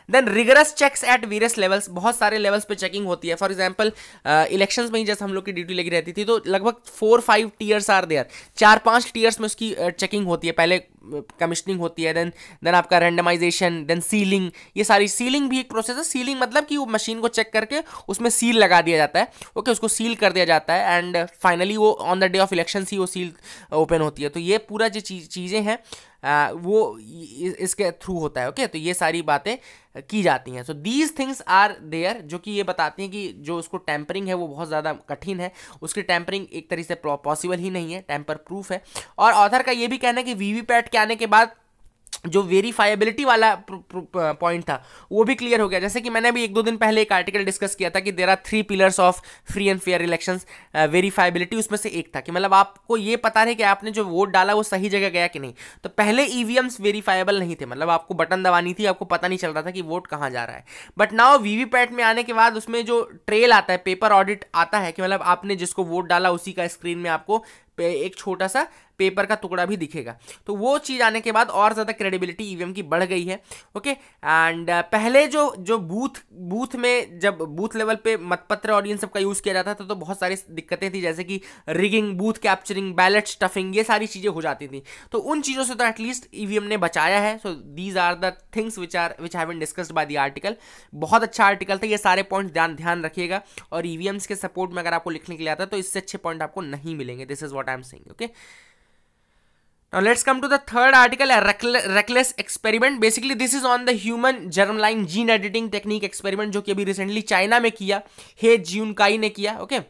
Then rigorous checks at various levels, बहुत सारे लेवल्स पे चेकिंग होती है। फॉर एग्जांपल इलेक्शंस में ही जैसे हम लोग की ड्यूटी लगी रहती थी तो लगभग 4-5 टीयर्स आर देयर, 4-5 टीयर्स में उसकी चेकिंग होती है। पहले कमिश्निंग होती है, देन आपका रैंडमाइजेशन, देन सीलिंग। ये सारी सीलिंग भी एक प्रोसेस है। सीलिंग मतलब कि वो मशीन को चेक करके उसमें सील लगा दिया जाता है, ओके, उसको सील कर दिया जाता है एंड फाइनली वो on the day of election ही वो सील ओपन होती है। तो ये पूरा जो चीज़ें हैं वो इसके थ्रू होता है, ओके। तो ये सारी बातें की जाती हैं। So these things are there जो कि ये बताती हैं कि जो उसको टेम्परिंग है वो बहुत ज़्यादा कठिन है, उसकी टेम्परिंग एक तरीके से पॉसिबल ही नहीं है, टेम्पर प्रूफ है। और ऑथर का ये भी कहना है कि वीवीपैट के आने के बाद जो वेरीफाइबिलिटी वाला पॉइंट था वो भी क्लियर हो गया। जैसे कि मैंने अभी 1-2 दिन पहले एक आर्टिकल डिस्कस किया था कि there are 3 pillars of free and fair elections, verifiability उसमें से एक था कि मतलब आपको ये पता है कि आपने जो वोट डाला वो सही जगह गया कि नहीं। तो पहले ईवीएम्स वेरीफाइबल नहीं थे, मतलब आपको बटन दबानी थी, आपको पता नहीं चल रहा था कि वोट कहाँ जा रहा है। बट नाउ वीवीपैट में आने के बाद उसमें जो ट्रेल आता है, पेपर ऑडिट आता है कि मतलब आपने जिसको वोट डाला उसी का स्क्रीन में आपको एक छोटा सा पेपर का टुकड़ा भी दिखेगा। तो वो चीज़ आने के बाद और ज़्यादा क्रेडिबिलिटी ईवीएम की बढ़ गई है, ओके। एंड पहले जो बूथ में जब बूथ लेवल पे मतपत्र और इन सब का यूज़ किया जाता था तो बहुत सारी दिक्कतें थी, जैसे कि rigging, booth capturing, ballot stuffing, ये सारी चीज़ें हो जाती थी। तो उन चीज़ों से तो एटलीस्ट ईवीएम ने बचाया है। So these are the things which have been discussed by the article. बहुत अच्छा आर्टिकल था, ये सारे पॉइंट ध्यान रखिएगा। और ईवीएम्स के सपोर्ट में अगर आपको लिखने के लिए आता है तो इससे अच्छे पॉइंट आपको नहीं मिलेंगे। This is what I am saying, okay. Now let's come to the third article, a reckless experiment. Basically this is on the human germline gene editing technique experiment जो कि अभी रिसेंटली चाइना में किया, हे जियुनकाई ने किया, ओके।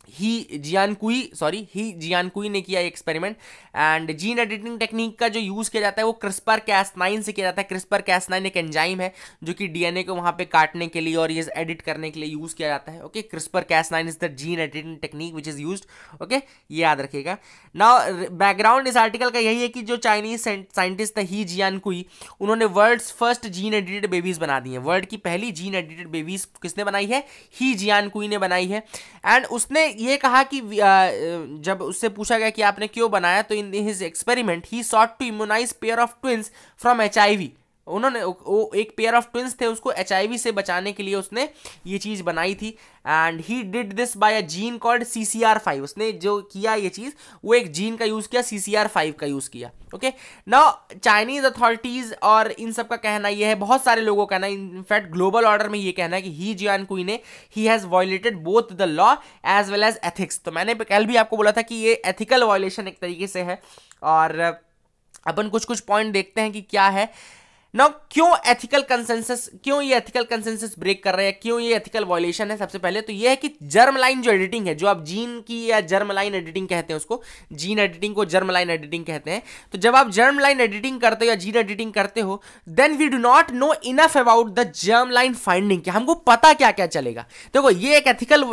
ही Jiankui ने किया experiment. And gene editing technique का जो यूज़ किया जाता है वो क्रिस्पर कैस9 से किया जाता है। क्रिस्पर कैस9 एक एंजाइम है जो कि डीएनए को वहाँ पे काटने के लिए और ये एडिट करने के लिए यूज़ किया जाता है, okay. CRISPR Cas9 is the gene editing technique which is used, okay, ये याद रखिएगा। नाउ बैकग्राउंड इस आर्टिकल का यही है कि जो चाइनीज साइंटिस्ट था ही जियानकुई, उन्होंने world's first gene edited babies बना दी हैं। वर्ल्ड की पहली जीन एडिटेड बेबीज किसने बनाई है? ही जियानकुई ने बनाई है। एंड उसने ये कहा कि जब उससे पूछा गया कि आपने क्यों बनाया, तो in his experiment he sought to immunize pair of twins from HIV. उन्होंने वो एक पेयर ऑफ ट्विंस थे, उसको एचआईवी से बचाने के लिए उसने ये चीज़ बनाई थी। And he did this by a gene called CCR5। उसने जो किया ये चीज़, वो एक जीन का यूज़ किया, CCR5 का यूज़ किया, ओके। नाउ चाइनीज अथॉरिटीज़ और इन सब का कहना ये है, बहुत सारे लोगों का कहना, इनफैक्ट ग्लोबल ऑर्डर में ये कहना है कि ही जियानकुई ने he has violated both the law as well as ethics. तो मैंने कल भी आपको बोला था कि ये एथिकल वायलेशन एक तरीके से है। और अपन कुछ पॉइंट देखते हैं कि क्या है। नाउ क्यों एथिकल कंसेंसस, क्यों ये एथिकल कंसेंसस ब्रेक कर रहे हैं, क्यों ये एथिकल वायलेशन है? सबसे पहले तो ये है कि जर्म लाइन जो एडिटिंग है, जो आप जीन की या जर्म लाइन एडिटिंग कहते हैं उसको, जीन एडिटिंग को जर्म लाइन एडिटिंग कहते हैं। तो जब आप जर्म लाइन एडिटिंग करते हो या जीन एडिटिंग करते हो, then we do not know enough about the germ line finding, कि हमको पता क्या क्या चलेगा। देखो ये एक एथिकल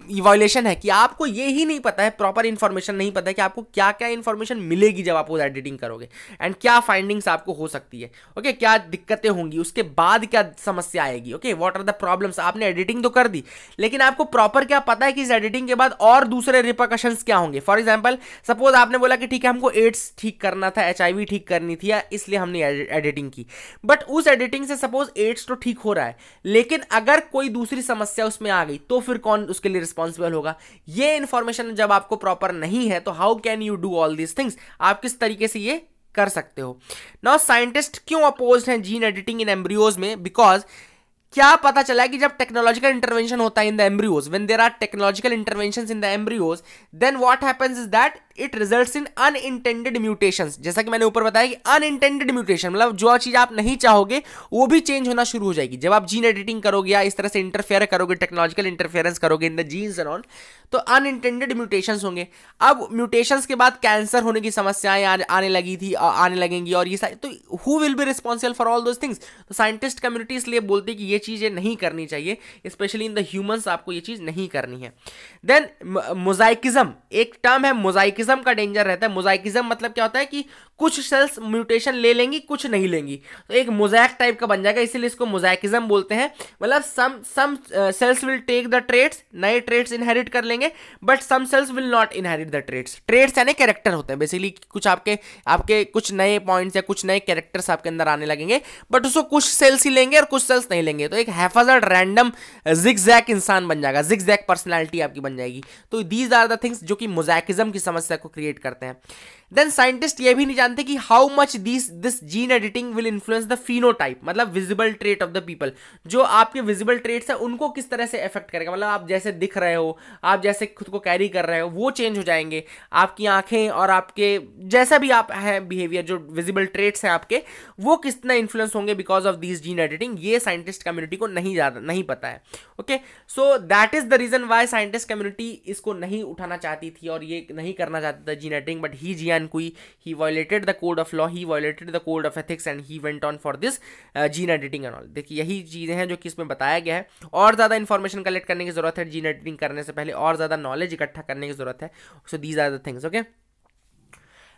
वायलेशन है कि आपको ये ही नहीं पता है, प्रॉपर इंफॉर्मेशन नहीं पता है कि आपको क्या क्या इंफॉर्मेशन मिलेगी जब आप वो एडिटिंग करोगे, एंड क्या फाइंडिंग्स आपको हो सकती है। ओके, क्या दिक्कतें होंगी, उसके बाद क्या समस्या आएगी। Okay, what are the problems. आपने एडिटिंग तो कर दी, लेकिन आपको प्रॉपर क्या पता है कि इस एडिटिंग के बाद और दूसरे रिपरकशंस क्या होंगे। फॉर एग्जाम्पल, सपोज आपने बोला कि ठीक है हमको एड्स ठीक करना था, HIV ठीक करनी थी, या इसलिए हमने एडिटिंग की, बट उस एडिटिंग से सपोज एड्स तो ठीक हो रहा है, लेकिन अगर कोई दूसरी समस्या उसमें आ गई तो फिर कौन उसके लिए रिस्पॉन्सिबल होगा। ये इंफॉर्मेशन जब आपको प्रॉपर नहीं है तो how can you do all these things, आप किस तरीके से ये कर सकते हो। नाउ साइंटिस्ट क्यों अपोज्ड हैं जीन एडिटिंग इन एम्ब्रियोज में? बिकॉज क्या पता चला है कि जब टेक्नोलॉजिकल इंटरवेंशन होता है in the embryos, when there are technological interventions in the embryos, then what happens is that it results in unintended mutations. जैसा कि मैंने ऊपर बताया कि अनइंटेंडेड म्यूटेशन मतलब जो चीज आप नहीं चाहोगे वो भी चेंज होना शुरू हो जाएगी। जब आप जीन एडिटिंग करोगे या इस तरह से इंटरफेयर करोगे, टेक्नोलॉजिकल इंटरफेरेंस करोगे in the genes and all, तो अनइंटेंडेड म्यूटेशंस होंगे। अब म्यूटेशंस के बाद कैंसर होने की समस्याएं आने लगेंगी, और ये सारी, तो who will be responsible for all those things. तो साइंटिस्ट कम्युनिटी इसलिए बोलती है कि ये चीजें नहीं करनी चाहिए, स्पेशली इन द ह्यूमंस, आपको ये चीज नहीं करनी है। देन मोजाइकिज्म, एक टर्म है मोजाइकिज्म का डेंजर रहता है। मोजाइकिज्म मतलब क्या होता है कि कुछ सेल्स म्यूटेशन ले लेंगी, कुछ नहीं लेंगी, तो एक मोजाइक टाइप का बन जाएगा, इसीलिए इसको मोजाइकिज्म बोलते हैं। मतलब some cells will take the traits, नए ट्रेट्स इनहेरिट कर लेंगे, but some cells will not inherit the traits. Traits यानी कैरेक्टर होते हैं बेसिकली, कुछ आपके कुछ नए पॉइंट्स या कुछ नए कैरेक्टर्स आपके अंदर आने लगेंगे, बट उसको कुछ सेल्स ही लेंगे और कुछ सेल्स नहीं लेंगे, तो एक हैफाजर्ड रैंडम जिगजैग इंसान बन जाएगा, जिगजैग पर्सनैलिटी आपकी बन जाएगी। तो दीज आर द थिंग्स जो कि मोजाइकिज्म की समस्या को क्रिएट करते हैं। देन साइंटिस्ट ये भी नहीं जानते कि how much this gene editing will influence the phenotype, मतलब visible trait of the people. जो आपके विजिबल ट्रेट्स है उनको किस तरह से इफेक्ट करेगा, मतलब आप जैसे दिख रहे हो, आप जैसे खुद को कैरी कर रहे हो, वो चेंज हो जाएंगे। आपकी आंखें और आपके जैसा भी आप हैं बिहेवियर, जो विजिबल ट्रेट्स हैं आपके, वो कितना इन्फ्लुएंस होंगे because of this gene editing, ये साइंटिस्ट कम्युनिटी को नहीं पता है। Okay, so that is the reason why scientist community इसको नहीं उठाना चाहती थी और ये नहीं करना चाहता था जीन एडिटिंग, बट ही जियान कुई, he violated the code of law, he violated the code of ethics and he went on for this gene editing and all। देखिए यही चीजें हैं जो कि इसमें बताया गया है। और ज्यादा इंफॉर्मेशन कलेक्ट करने की जरूरत है जीन एडिटिंग करने से पहले, और ज्यादा नॉलेज इकट्ठा करने की जरूरत है। So these are the things. Okay,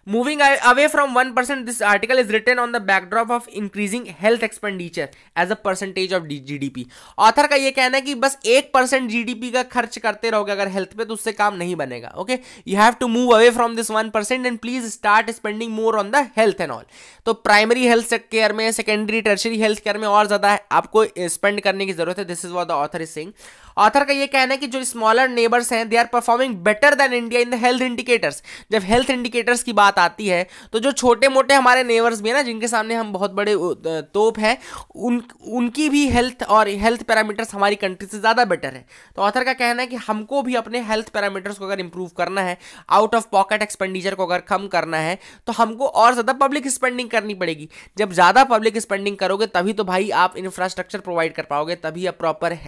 Moving away from 1%, this article is written on the backdrop of increasing health expenditure as a percentage of GDP। Author का ये कहना है कि बस 1% GDP का खर्च करते रहोगे अगर हेल्थ पे, तो उससे काम नहीं बनेगा। Okay, you have to move away from this 1% and please start spending more on the health and all. तो प्राइमरी हेल्थ केयर में, सेकेंडरी टर्शरी हेल्थ केयर में और ज्यादा आपको स्पेंड करने की जरूरत है। This is what the author is saying. Author का ये कहना है कि जो स्मॉलर नेबर्स हैं, they are performing better than India in the health indicators. जब हेल्थ इंडिकेटर्स की बात आती है तो जो छोटे मोटे हमारे नेबर्स भी है ना, जिनके सामने हम बहुत बड़े तोप हैं, उनकी भी हेल्थ और हेल्थ पैरामीटर्स हमारी कंट्री से ज़्यादा बेटर है। तो ऑथर का कहना है कि हमको भी अपने हेल्थ पैरामीटर्स को अगर इंप्रूव करना है, आउट ऑफ पॉकेट एक्सपेंडिचर को अगर कम करना है, तो हमको और ज़्यादा पब्लिक स्पेंडिंग करनी पड़ेगी। जब ज़्यादा पब्लिक स्पेंडिंग करोगे तभी तो भाई आप इंफ्रास्ट्रक्चर प्रोवाइड कर पाओगे, तभी आप प्रॉपर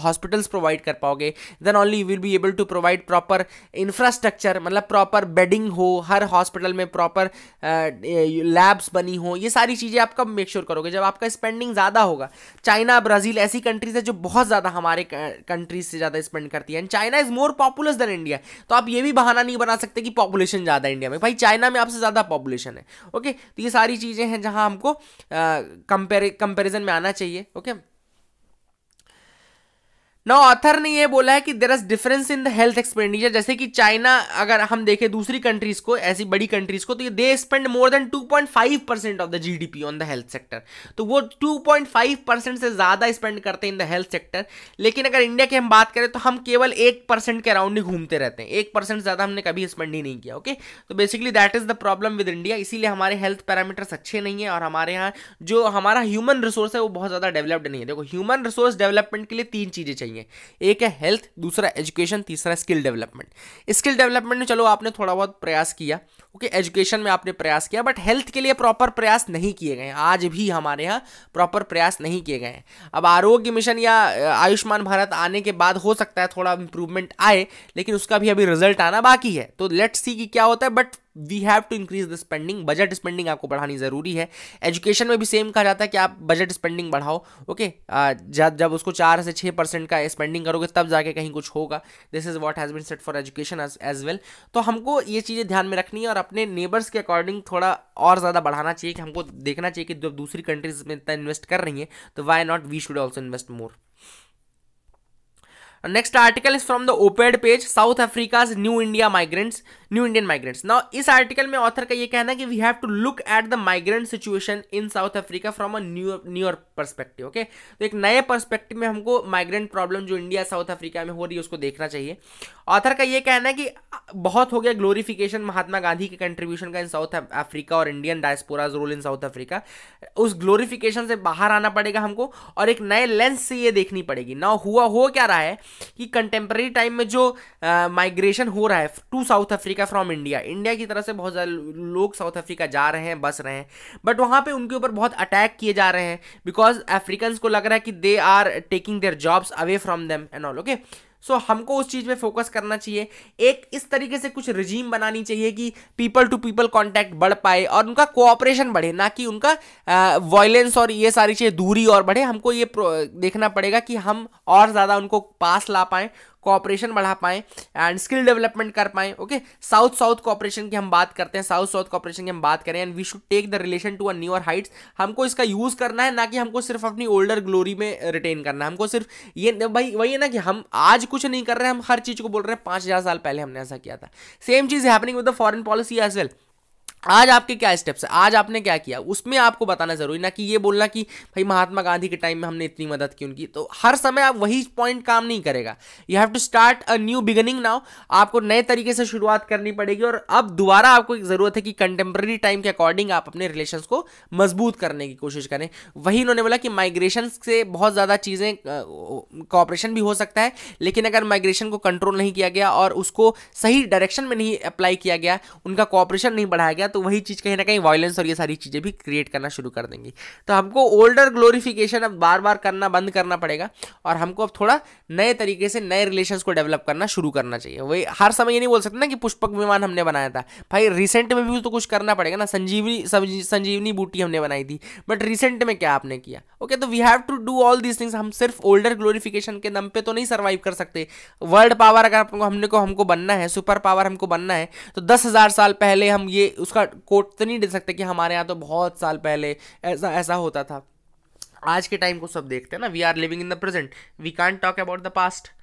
हॉस्पिटल्स प्रोवाइड कर पाओगे। Then only you will be able to provide proper infrastructure, मतलब प्रॉपर बेडिंग हो, हर हॉस्पिटल में प्रॉपर लैब्स बनी हो, ये सारी चीजें आप कब मेक श्योर करोगे, जब आपका स्पेंडिंग ज्यादा होगा। चाइना, ब्राजील ऐसी कंट्रीज है जो बहुत ज्यादा हमारे कंट्रीज से ज्यादा स्पेंड करती है, and China is more populous than India. तो आप ये भी बहाना नहीं बना सकते कि पॉपुलेशन ज्यादा है इंडिया में, भाई चाइना में आपसे ज्यादा पॉपुलेशन है। ओके, तो ये सारी चीजें हैं जहां हमको कंपेरिजन में आना चाहिए। ओके, ना ऑथर ने ये बोला है कि there is difference in the health expenditure. जैसे कि चाइना, अगर हम देखें दूसरी कंट्रीज को, ऐसी बड़ी कंट्रीज को, तो ये they spend more than 2.5% of the GDP on the health sector. तो वो 2.5% से ज्यादा स्पेंड करते हैं इन द हेल्थ सेक्टर। लेकिन अगर इंडिया की हम बात करें तो हम केवल 1% के अराउंड ही घूमते रहते हैं, 1% ज्यादा हमने कभी स्पेंड ही नहीं किया। ओके, तो basically that is the problem with India, इसीलिए हमारे हेल्थ पैरामीटर्स अच्छे नहीं है और हमारे यहाँ जो हमारा ह्यूमन रिसोर्स है वो बहुत ज्यादा डेवलप्ड नहीं है। देखो, ह्यूमन रिसोर्स डेवलपमेंट के लिए 3 चीजें चाहिए। चाहिए। एक है हेल्थ, दूसरा एजुकेशन, तीसरा स्किल डेवलपमेंट। स्किल डेवलपमेंट में चलो आपने थोड़ा बहुत प्रयास किया, ओके, एजुकेशन में आपने प्रयास किया, बट हेल्थ के लिए प्रॉपर प्रयास नहीं किए गए हैं, आज भी हमारे यहाँ प्रॉपर प्रयास नहीं किए गए हैं। अब आरोग्य मिशन या आयुष्मान भारत आने के बाद हो सकता है थोड़ा इंप्रूवमेंट आए, लेकिन उसका भी अभी रिजल्ट आना बाकी है। तो लेट्स सी कि क्या होता है, but we have to increase the spending, budget spending आपको बढ़ानी जरूरी है। एजुकेशन में भी सेम कहा जाता है कि आप बजट स्पेंडिंग बढ़ाओ, ओके, जब उसको 4 से 6% का स्पेंडिंग करोगे तब जाके कहीं कुछ होगा। This is what has been set for education as well. तो हमको ये चीज़ें ध्यान में रखनी है और अपने नेबर्स के अकॉर्डिंग थोड़ा और ज़्यादा बढ़ाना चाहिए, कि हमको देखना चाहिए कि जब दूसरी कंट्रीज में इतना इन्वेस्ट कर रही हैं तो why not we should also invest more. Next article is from the op-ed page, South Africa's new Indian migrants. Now इस आर्टिकल में ऑथर का ये कहना है कि we have to look at the migrant situation in South Africa from a newer perspective, okay. तो एक नए पर्सपेक्टिव में हमको माइग्रेंट प्रॉब्लम जो इंडिया साउथ अफ्रीका में हो रही है उसको देखना चाहिए। ऑथर का ये कहना है कि बहुत हो गया ग्लोरिफिकेशन महात्मा गांधी के कंट्रीब्यूशन का इन साउथ अफ्रीका और Indian diaspora's role in South Africa. उस ग्लोरिफिकेशन से बाहर आना पड़ेगा हमको और एक नए लेंस से ये देखनी पड़ेगी। नाउ हो क्या रहा है कि कंटेम्प्रेरी टाइम में जो माइग्रेशन हो रहा है to South Africa from India की तरफ से बहुत ज़्यादा लोग साउथ अफ्रीका जा रहे हैं, बस रहे हैं, बट वहाँ पे उनके ऊपर बहुत अटैक किए जा रहे हैं बिकॉज अफ्रीकन को लग रहा है कि they are taking their jobs away from them and all, okay. So हमको उस चीज़ पे फोकस करना चाहिए, एक इस तरीके से कुछ रिजीम बनानी चाहिए कि पीपल टू पीपल कांटेक्ट बढ़ पाए और उनका कोऑपरेशन बढ़े, ना कि उनका वायलेंस और ये सारी चीज़ें दूरी और बढ़े। हमको ये देखना पड़ेगा कि हम और ज़्यादा उनको पास ला पाएँ, कोऑपरेशन बढ़ा पाएं एंड स्किल डेवलपमेंट कर पाएं, ओके। साउथ कोऑपरेशन की हम बात करते हैं, साउथ कोऑपरेशन की हम बात करें and we should take the relation to a newer heights. हमको इसका यूज करना है, ना कि हमको सिर्फ अपनी ओल्डर ग्लोरी में रिटेन करना है। हमको सिर्फ ये भाई वही है ना कि हम आज कुछ नहीं कर रहे हैं, हम हर चीज को बोल रहे हैं 5000 साल पहले हमने ऐसा किया था। सेम चीज happening with the foreign policy as well. आज आपके क्या स्टेप्स है, आज आपने क्या किया, उसमें आपको बताना जरूरी, ना कि ये बोलना कि भाई महात्मा गांधी के टाइम में हमने इतनी मदद की उनकी। तो हर समय आप वही पॉइंट काम नहीं करेगा। You have to start a new beginning now. आपको नए तरीके से शुरुआत करनी पड़ेगी और अब दोबारा आपको एक जरूरत है कि कंटेम्प्रेरी टाइम के अकॉर्डिंग आप अपने रिलेशंस को मजबूत करने की कोशिश करें। वही इन्होंने बोला कि माइग्रेशन से बहुत ज़्यादा चीज़ें कॉपरेशन भी हो सकता है, लेकिन अगर माइग्रेशन को कंट्रोल नहीं किया गया और उसको सही डायरेक्शन में नहीं अप्लाई किया गया, उनका कॉपरेशन नहीं बढ़ाया गया, तो वही चीज़ कहीं ना कहीं वायलेंस और ये सारी चीज़ें भी क्रिएट करना शुरू कर देंगी। तो हमको ओल्डर ग्लोरिफिकेशन अब बार बार करना बंद करना पड़ेगा और हमको अब थोड़ा नए तरीके से नए रिलेशंस को डेवलप करना शुरू करना चाहिए। वही हर समय ये नहीं बोल सकते ना कि पुष्पक विमान हमने बनाया था, भाई रिसेंट में भी तो कुछ करना पड़ेगा ना। संजीवनी बूटी हमने बनाई थी, बट रिसेंट में क्या आपने किया, ओके। तो we have to do all these things. हम सिर्फ ओल्डर ग्लोरिफिकेशन के दम पे तो नहीं सर्वाइव कर सकते। वर्ल्ड पावर अगर हमको बनना है, सुपर पावर हमको बनना है, तो 10,000 साल पहले हम ये उसका कोट तो नहीं दे सकते कि हमारे यहाँ तो बहुत साल पहले ऐसा होता था। आज के टाइम को सब देखते हैं ना, we are living in the present, we can't talk about the past.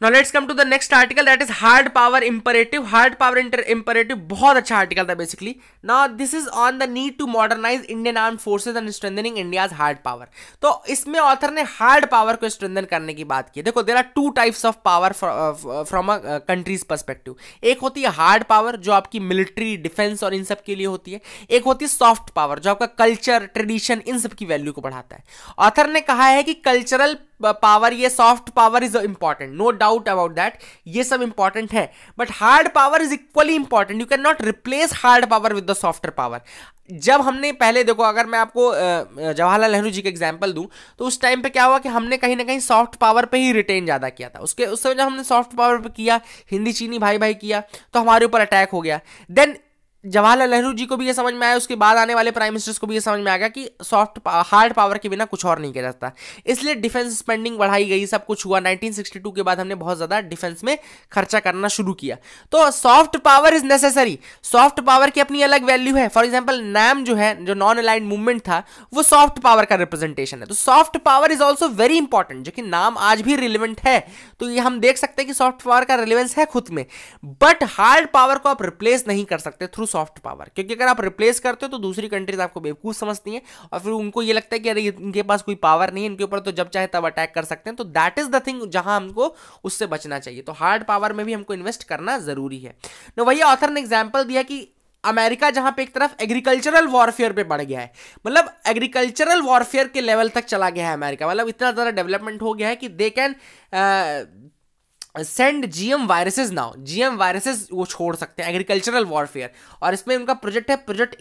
Now let's come to the next article, that is hard power imperative. Hard power imperative बहुत अच्छा आर्टिकल था basically. Now this is on the need to modernize Indian armed forces and strengthening India's hard power. तो इसमें author ने hard power को strengthen करने की बात की। देखो there are two types of power from a country's perspective. एक होती है हार्ड पावर जो आपकी मिलिट्री डिफेंस और इन सब के लिए होती है, एक होती है सॉफ्ट पावर जो आपका कल्चर ट्रेडिशन इन सब की वैल्यू को बढ़ाता है। ऑथर ने कहा है कि कल्चरल पावर, ये soft power is important, no doubt about that, ये सब इंपॉर्टेंट है, but hard power is equally important. You can not replace hard power with the softer power. जब हमने पहले देखो, अगर मैं आपको जवाहरलाल नेहरू जी का एग्जांपल दूं, तो उस टाइम पे क्या हुआ कि हमने कहीं ना कहीं सॉफ्ट पावर पे ही रिटेन ज्यादा किया था। उस समय जब हमने सॉफ्ट पावर पे किया, हिंदी चीनी भाई भाई किया, तो हमारे ऊपर अटैक हो गया। देन जवाहरलाल नेहरू जी को भी ये समझ में आया, उसके बाद आने वाले प्राइम मिनिस्टर्स को भी ये समझ में आ गया कि हार्ड पावर के बिना कुछ और नहीं किया जाता, इसलिए डिफेंस स्पेंडिंग बढ़ाई गई, सब कुछ हुआ। 1962 के बाद हमने बहुत ज़्यादा डिफेंस में खर्चा करना शुरू किया। तो soft power is necessary, soft power की अपनी अलग वैल्यू है। फॉर एग्जाम्पल नैम जो है, जो नॉन अलाइंड मूवमेंट था, वो सॉफ्ट पावर का रिप्रेजेंटेशन है। तो soft power is also very important, जो कि नाम आज भी रिलेवेंट है। तो ये हम देख सकते हैं कि सॉफ्ट पावर का रिलेवेंस है खुद में, बट हार्ड पावर को आप रिप्लेस नहीं कर सकते थ्रू सॉफ्ट पावर, क्योंकि अगर आप रिप्लेस करते हो तो दूसरी कंट्रीज आपको बेवकूफ समझती हैं और फिर उनको ये लगता है कि अरे इनके पास कोई पावर नहीं है, इनके ऊपर तो जब चाहे तब अटैक कर सकते हैं। तो दैट इज द थिंग जहां हमको उससे बचना चाहिए। तो हार्ड पावर में भी हमको इन्वेस्ट करना जरूरी है। तो वही ऑथर ने एग्जांपल दिया कि अमेरिका जहां पे एक तरफ एग्रीकल्चरल वॉरफेयर पे बढ़ गया है, मतलब एग्रीकल्चरल वॉरफेयर के लेवल तक चला गया है अमेरिका, मतलब इतना ज़्यादा डेवलपमेंट हो गया है कि they can send GM viruses now, GM viruses वो छोड़ सकते हैं एग्रीकल्चरल वॉरफेयर। और इसमें उनका प्रोजेक्ट है प्रोजेक्ट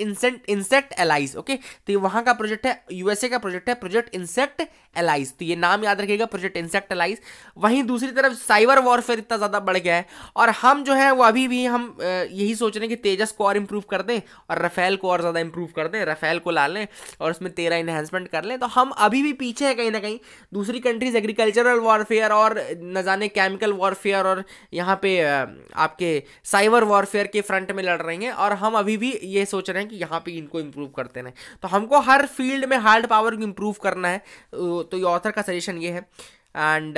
इंसेक्ट एलाइज। ओके, तो ये वहां का प्रोजेक्ट है, यूएसए का प्रोजेक्ट है प्रोजेक्ट इंसेक्ट एलाइज, तो ये नाम याद रखिएगा, प्रोजेक्ट इंसेक्ट एलाइज। वहीं दूसरी तरफ साइबर वॉरफेयर इतना ज़्यादा बढ़ गया है, और हम जो है वो अभी भी हम यही सोच रहे हैं कि तेजस को और इंप्रूव कर दें और राफेल को और ज़्यादा इंप्रूव कर दें, राफेल को ला लें और उसमें 13 इन्हेंसमेंट कर लें। तो हम अभी भी पीछे हैं कहीं ना कहीं, दूसरी कंट्रीज एग्रीकल्चरल वॉरफेयर और न जाने केमिकल वॉरफेयर और यहाँ पे आपके साइबर वॉरफेयर के फ्रंट में लड़ रही हैं, और हम अभी भी ये सोच रहे हैं कि यहाँ पे इनको इंप्रूव करते रहें। तो हमको हर फील्ड में हार्ड पावर को इंप्रूव करना है। तो ये ऑथर का सजेशन ये है। And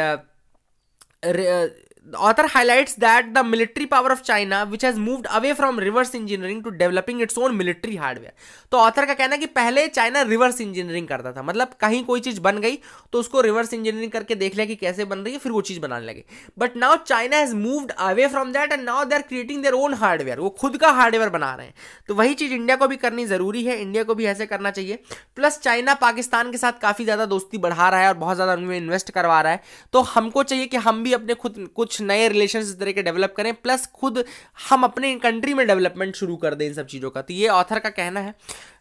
the author highlights that the military power of China, which has moved away from reverse engineering to developing its own military hardware। तो ऑथर का कहना है कि पहले चाइना रिवर्स इंजीनियरिंग करता था, मतलब कहीं कोई चीज बन गई तो उसको रिवर्स इंजीनियरिंग करके देख लिया कि कैसे बन रही है, फिर वो चीज बनाने लगे। But now China has moved away from that and now they are creating their own hardware, वो खुद का हार्डवेयर बना रहे हैं। तो वही चीज इंडिया को भी करनी जरूरी है, इंडिया को भी ऐसे करना चाहिए। प्लस चाइना पाकिस्तान के साथ काफी ज्यादा दोस्ती बढ़ा रहा है और बहुत ज्यादा उनमें इन्वेस्ट करवा रहा है, तो हमको चाहिए कि हम भी अपने खुद कुछ नए रिलेशन इस तरह के डेवलप करें, प्लस खुद हम अपने कंट्री में डेवलपमेंट शुरू कर दें इन सब चीजों का। तो ये ऑथर का कहना है।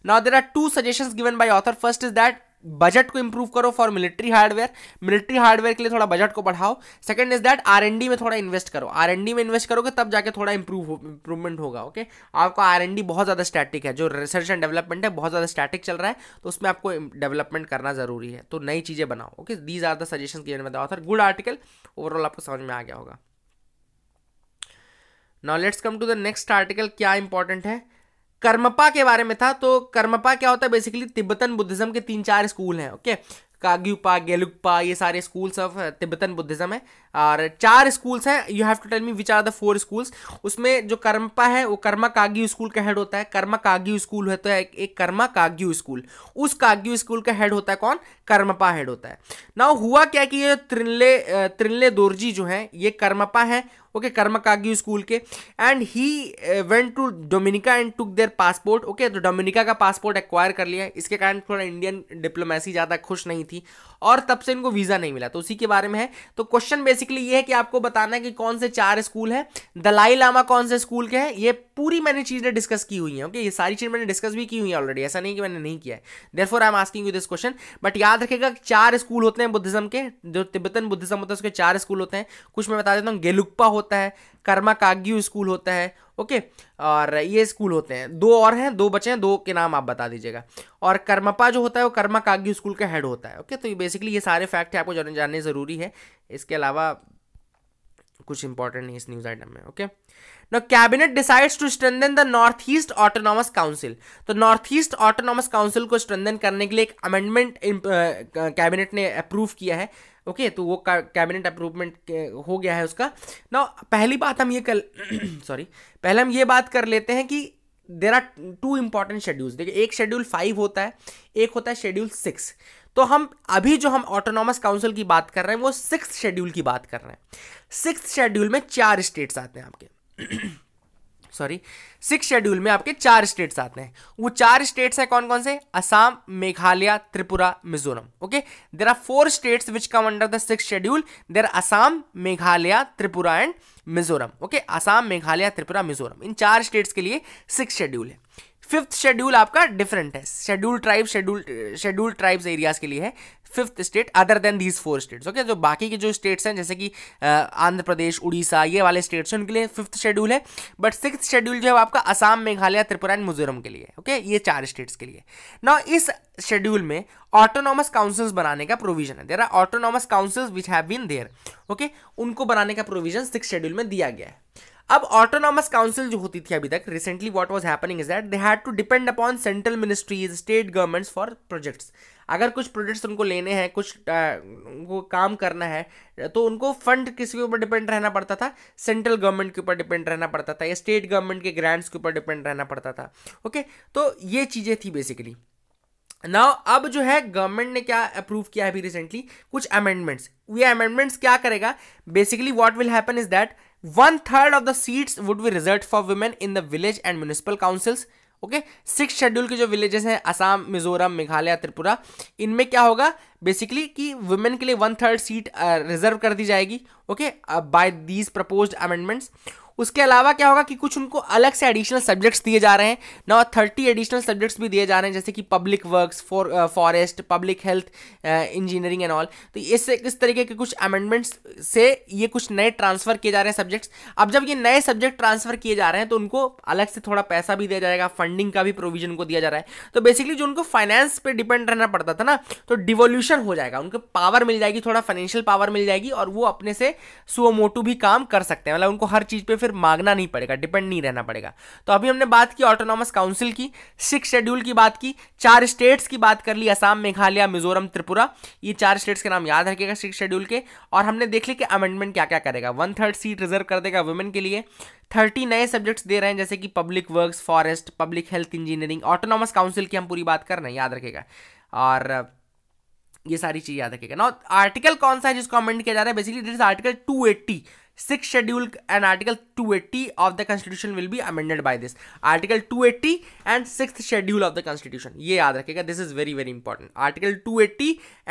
Now there are 2 suggestions given by author. First is that budget को इंप्रूव करो for military hardware, military hardware के लिए थोड़ा बजट को बढ़ाओ। सेकंड इज दैट आर&डी में थोड़ा इन्वेस्ट करो, आर&डी में इन्वेस्ट करोगे तब जाके थोड़ा इंप्रूवमेंट होगा। ओके, आपका आर&डी बहुत ज़्यादा स्टैटिक है, जो रिसर्च एंड डेवलपमेंट है बहुत ज़्यादा स्टैटिक चल रहा है, तो उसमें आपको डेवलपमेंट करना जरूरी है, तो नई चीज़ें बनाओ। Okay, these are the suggestion given by the author. Good article, overall आपको समझ में आ गया होगा। Now let's come to the next article. क्या इंपॉर्टेंट है, कर्मपा के बारे में था। तो कर्मपा क्या होता है, बेसिकली तिब्बतन बुद्धिज्म के 3-4 स्कूल हैं। ओके, काग्युपा, गेलुकपा, ये सारे स्कूल्स ऑफ तिब्बतन बुद्धिज्म है, और 4 स्कूल्स हैं। You have to tell me which are the 4 schools. उसमें जो कर्मपा है वो कर्मा काग्यू स्कूल का हेड होता है, कर्मा काग्यू स्कूल होता है एक कर्मा काग्यू स्कूल, उस काग्यू स्कूल का हेड होता है कौन, कर्मपा हेड होता है। नाउ हुआ क्या कि ये त्रिनले दोरजी जो है ये कर्मपा है, ओके, कर्मा काग्यू स्कूल के, and he went to Dominica and took their passport. Okay, तो डोमिनिका का पासपोर्ट एक्वायर कर लिया, इसके कारण थोड़ा इंडियन डिप्लोमेसी ज़्यादा खुश नहीं थी और तब से इनको वीज़ा नहीं मिला, तो उसी के बारे में है। तो क्वेश्चन बेसिकली ये है कि आपको बताना है कि कौन से 4 स्कूल हैं, दलाई लामा कौन से स्कूल के हैं, ये पूरी मैंने चीज़ें डिस्कस की हुई हैं। ओके, ये सारी चीज़ मैंने डिस्कस भी की हुई है ऑलरेडी, ऐसा नहीं कि मैंने नहीं किया है, therefore I am asking you this question. But याद रखिएगा 4 स्कूल होते हैं बुद्धिज्म के, जो तिब्बतन बुद्धिज्म होता है उसके 4 स्कूल होते हैं। कुछ मैं बता देता हूँ, गेलुकपा होता है, कर्मा काग्यू स्कूल होता है, ओके, और ये स्कूल होते हैं 2 और हैं, 2 बचे हैं, 2 के नाम आप बता दीजिएगा। और कर्मपा जो होता है वो कर्मा काग्यू स्कूल का हेड होता है। ओके, तो ये बेसिकली ये सारे फैक्ट आपको जानने जरूरी है, इसके अलावा कुछ इंपॉर्टेंट नहीं इस न्यूज आइटम में। Okay, now cabinet decides to strengthen the north east autonomous council. तो नॉर्थ ईस्ट ऑटोनॉमस काउंसिल को स्ट्रेंथन करने के लिए एक अमेंडमेंट कैबिनेट ने अप्रूव किया है। ओके, तो वो कैबिनेट अप्रूवमेंट हो गया है उसका। नाउ पहली बात हम ये पहले हम ये बात कर लेते हैं कि देयर आर 2 इंपॉर्टेंट शेड्यूल्स। देखिए, एक शेड्यूल 5 होता है, एक होता है शेड्यूल 6। तो हम अभी जो हम ऑटोनॉमस काउंसिल की बात कर रहे हैं वो 6th शेड्यूल की बात कर रहे हैं। 6th शेड्यूल में 4 स्टेट्स आते हैं आपके 6th शेड्यूल में आपके 4 स्टेट्स आते हैं। वो 4 स्टेट्स हैं कौन कौन से, Assam, Meghalaya, Tripura, Mizoram. Okay, there are 4 states which come under the 6th schedule. There Assam, Meghalaya, Tripura and Mizoram. Okay, Assam, Meghalaya, Tripura, Mizoram, इन 4 स्टेट्स के लिए 6th शेड्यूल है। 5th शेड्यूल आपका डिफरेंट है, शेड्यूल ट्राइब्स एरियाज के लिए है 5th state other than these 4 states. Okay, जो बाकी के जो स्टेट्स हैं जैसे कि आंध्र प्रदेश, उड़ीसा, ये वाले स्टेट्स हैं उनके लिए 5th शेड्यूल है। बट 6th शेड्यूल जो है आपका असम, मेघालय, त्रिपुरा एंड मिजोरम के लिए। ओके, ये 4 स्टेट्स के लिए। नाउ इस शेड्यूल में ऑटोनॉमस काउंसिल्स बनाने का प्रोविजन है। There are autonomous councils which have been there. Okay, उनको बनाने का प्रोविजन 6th शेड्यूल में दिया गया है। अब ऑटोनॉमस काउंसिल जो होती थी अभी तक, recently what was happening is that they had to depend upon central ministries, state governments for projects. अगर कुछ प्रोजेक्ट्स उनको लेने हैं, कुछ उनको काम करना है, तो उनको फंड किसी के ऊपर डिपेंड रहना पड़ता था, सेंट्रल गवर्नमेंट के ऊपर डिपेंड रहना पड़ता था या स्टेट गवर्नमेंट के ग्रांट्स के ऊपर डिपेंड रहना पड़ता था। ओके, तो ये चीज़ें थी बेसिकली। नाउ अब जो है गवर्नमेंट ने क्या अप्रूव किया है अभी रिसेंटली, कुछ अमेंडमेंट्स। ये अमेंडमेंट्स क्या करेगा, basically what will happen is that 1/3 of the seats would be reserve for women in the village and municipal councils. Okay, 6 schedule के जो विलेजेस हैं असम, मिजोरम, मेघालय, त्रिपुरा, इनमें क्या होगा बेसिकली कि वुमेन के लिए 1/3 सीट रिजर्व कर दी जाएगी। Okay, by these proposed amendments. उसके अलावा क्या होगा कि कुछ उनको अलग से एडिशनल सब्जेक्ट्स दिए जा रहे हैं ना, 30 एडिशनल सब्जेक्ट्स भी दिए जा रहे हैं, जैसे कि public works, forest, public health, engineering and all. तो इससे इस तरीके के कुछ अमेंडमेंट्स से ये कुछ नए ट्रांसफर किए जा रहे हैं सब्जेक्ट्स। अब जब ये नए सब्जेक्ट ट्रांसफर किए जा रहे हैं तो उनको अलग से थोड़ा पैसा भी दिया जाएगा, फंडिंग का भी प्रोविजन उनको दिया जा रहा है। तो बेसिकली जो उनको फाइनेंस पे डिपेंड रहना पड़ता था ना, तो डिवोल्यूशन हो जाएगा, उनको पावर मिल जाएगी, थोड़ा फाइनेंशियल पावर मिल जाएगी, और वो अपने से सुओ मोटू भी काम कर सकते हैं, मतलब उनको हर चीज पे फिर मांगना नहीं पड़ेगा, डिपेंड नहीं रहना पड़ेगा। तो अभी हमने बात की ऑटोनॉमस काउंसिल की, 6 शेड्यूल की बात की, 4 स्टेट्स की बात कर ली, असम, मेघालय, मिजोरम, त्रिपुरा, ये 4 स्टेट्स के नाम याद रखिएगा 6 शेड्यूल के। और हमने देख लिया कि अमेंडमेंट क्या क्या करेगा। 1/3 सीट रिजर्व कर देगा वुमेन के लिए, 30 नए सब्जेक्ट्स दे रहे हैं जैसे कि public works, forest, public health, engineering. Autonomous council की हम पूरी बात कर रहे हैं, याद रखिएगा, और ये सारी चीज याद रखिएगा ना। आर्टिकल कौन सा है जिसको अमेंड किया जा रहा है, basically this is article 280, 6th schedule and article 280 of the constitution will be amended by this, article 280 and 6th schedule of the constitution, ये याद रखिएगा, this is very very important, article 280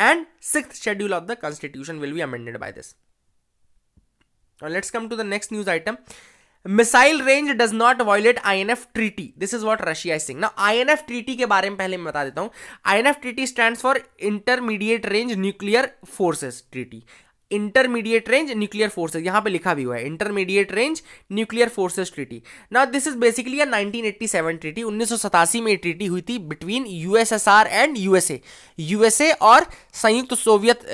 and 6th schedule of the constitution will be amended by this. Now let's come to the next news item. Missile range does not violate INF treaty. This is what Russia is saying. Now INF treaty के बारे में पहले मैं बता देता हूँ. INF treaty stands for Intermediate Range Nuclear Forces Treaty. Intermediate range nuclear forces, यहां पे लिखा भी हुआ है intermediate range nuclear forces treaty. Now this is basically a 1987 treaty, 1987 में ये ट्रीटी हुई थी बिटवीन यूएसएसआर एंड यूएसए और संयुक्त सोवियत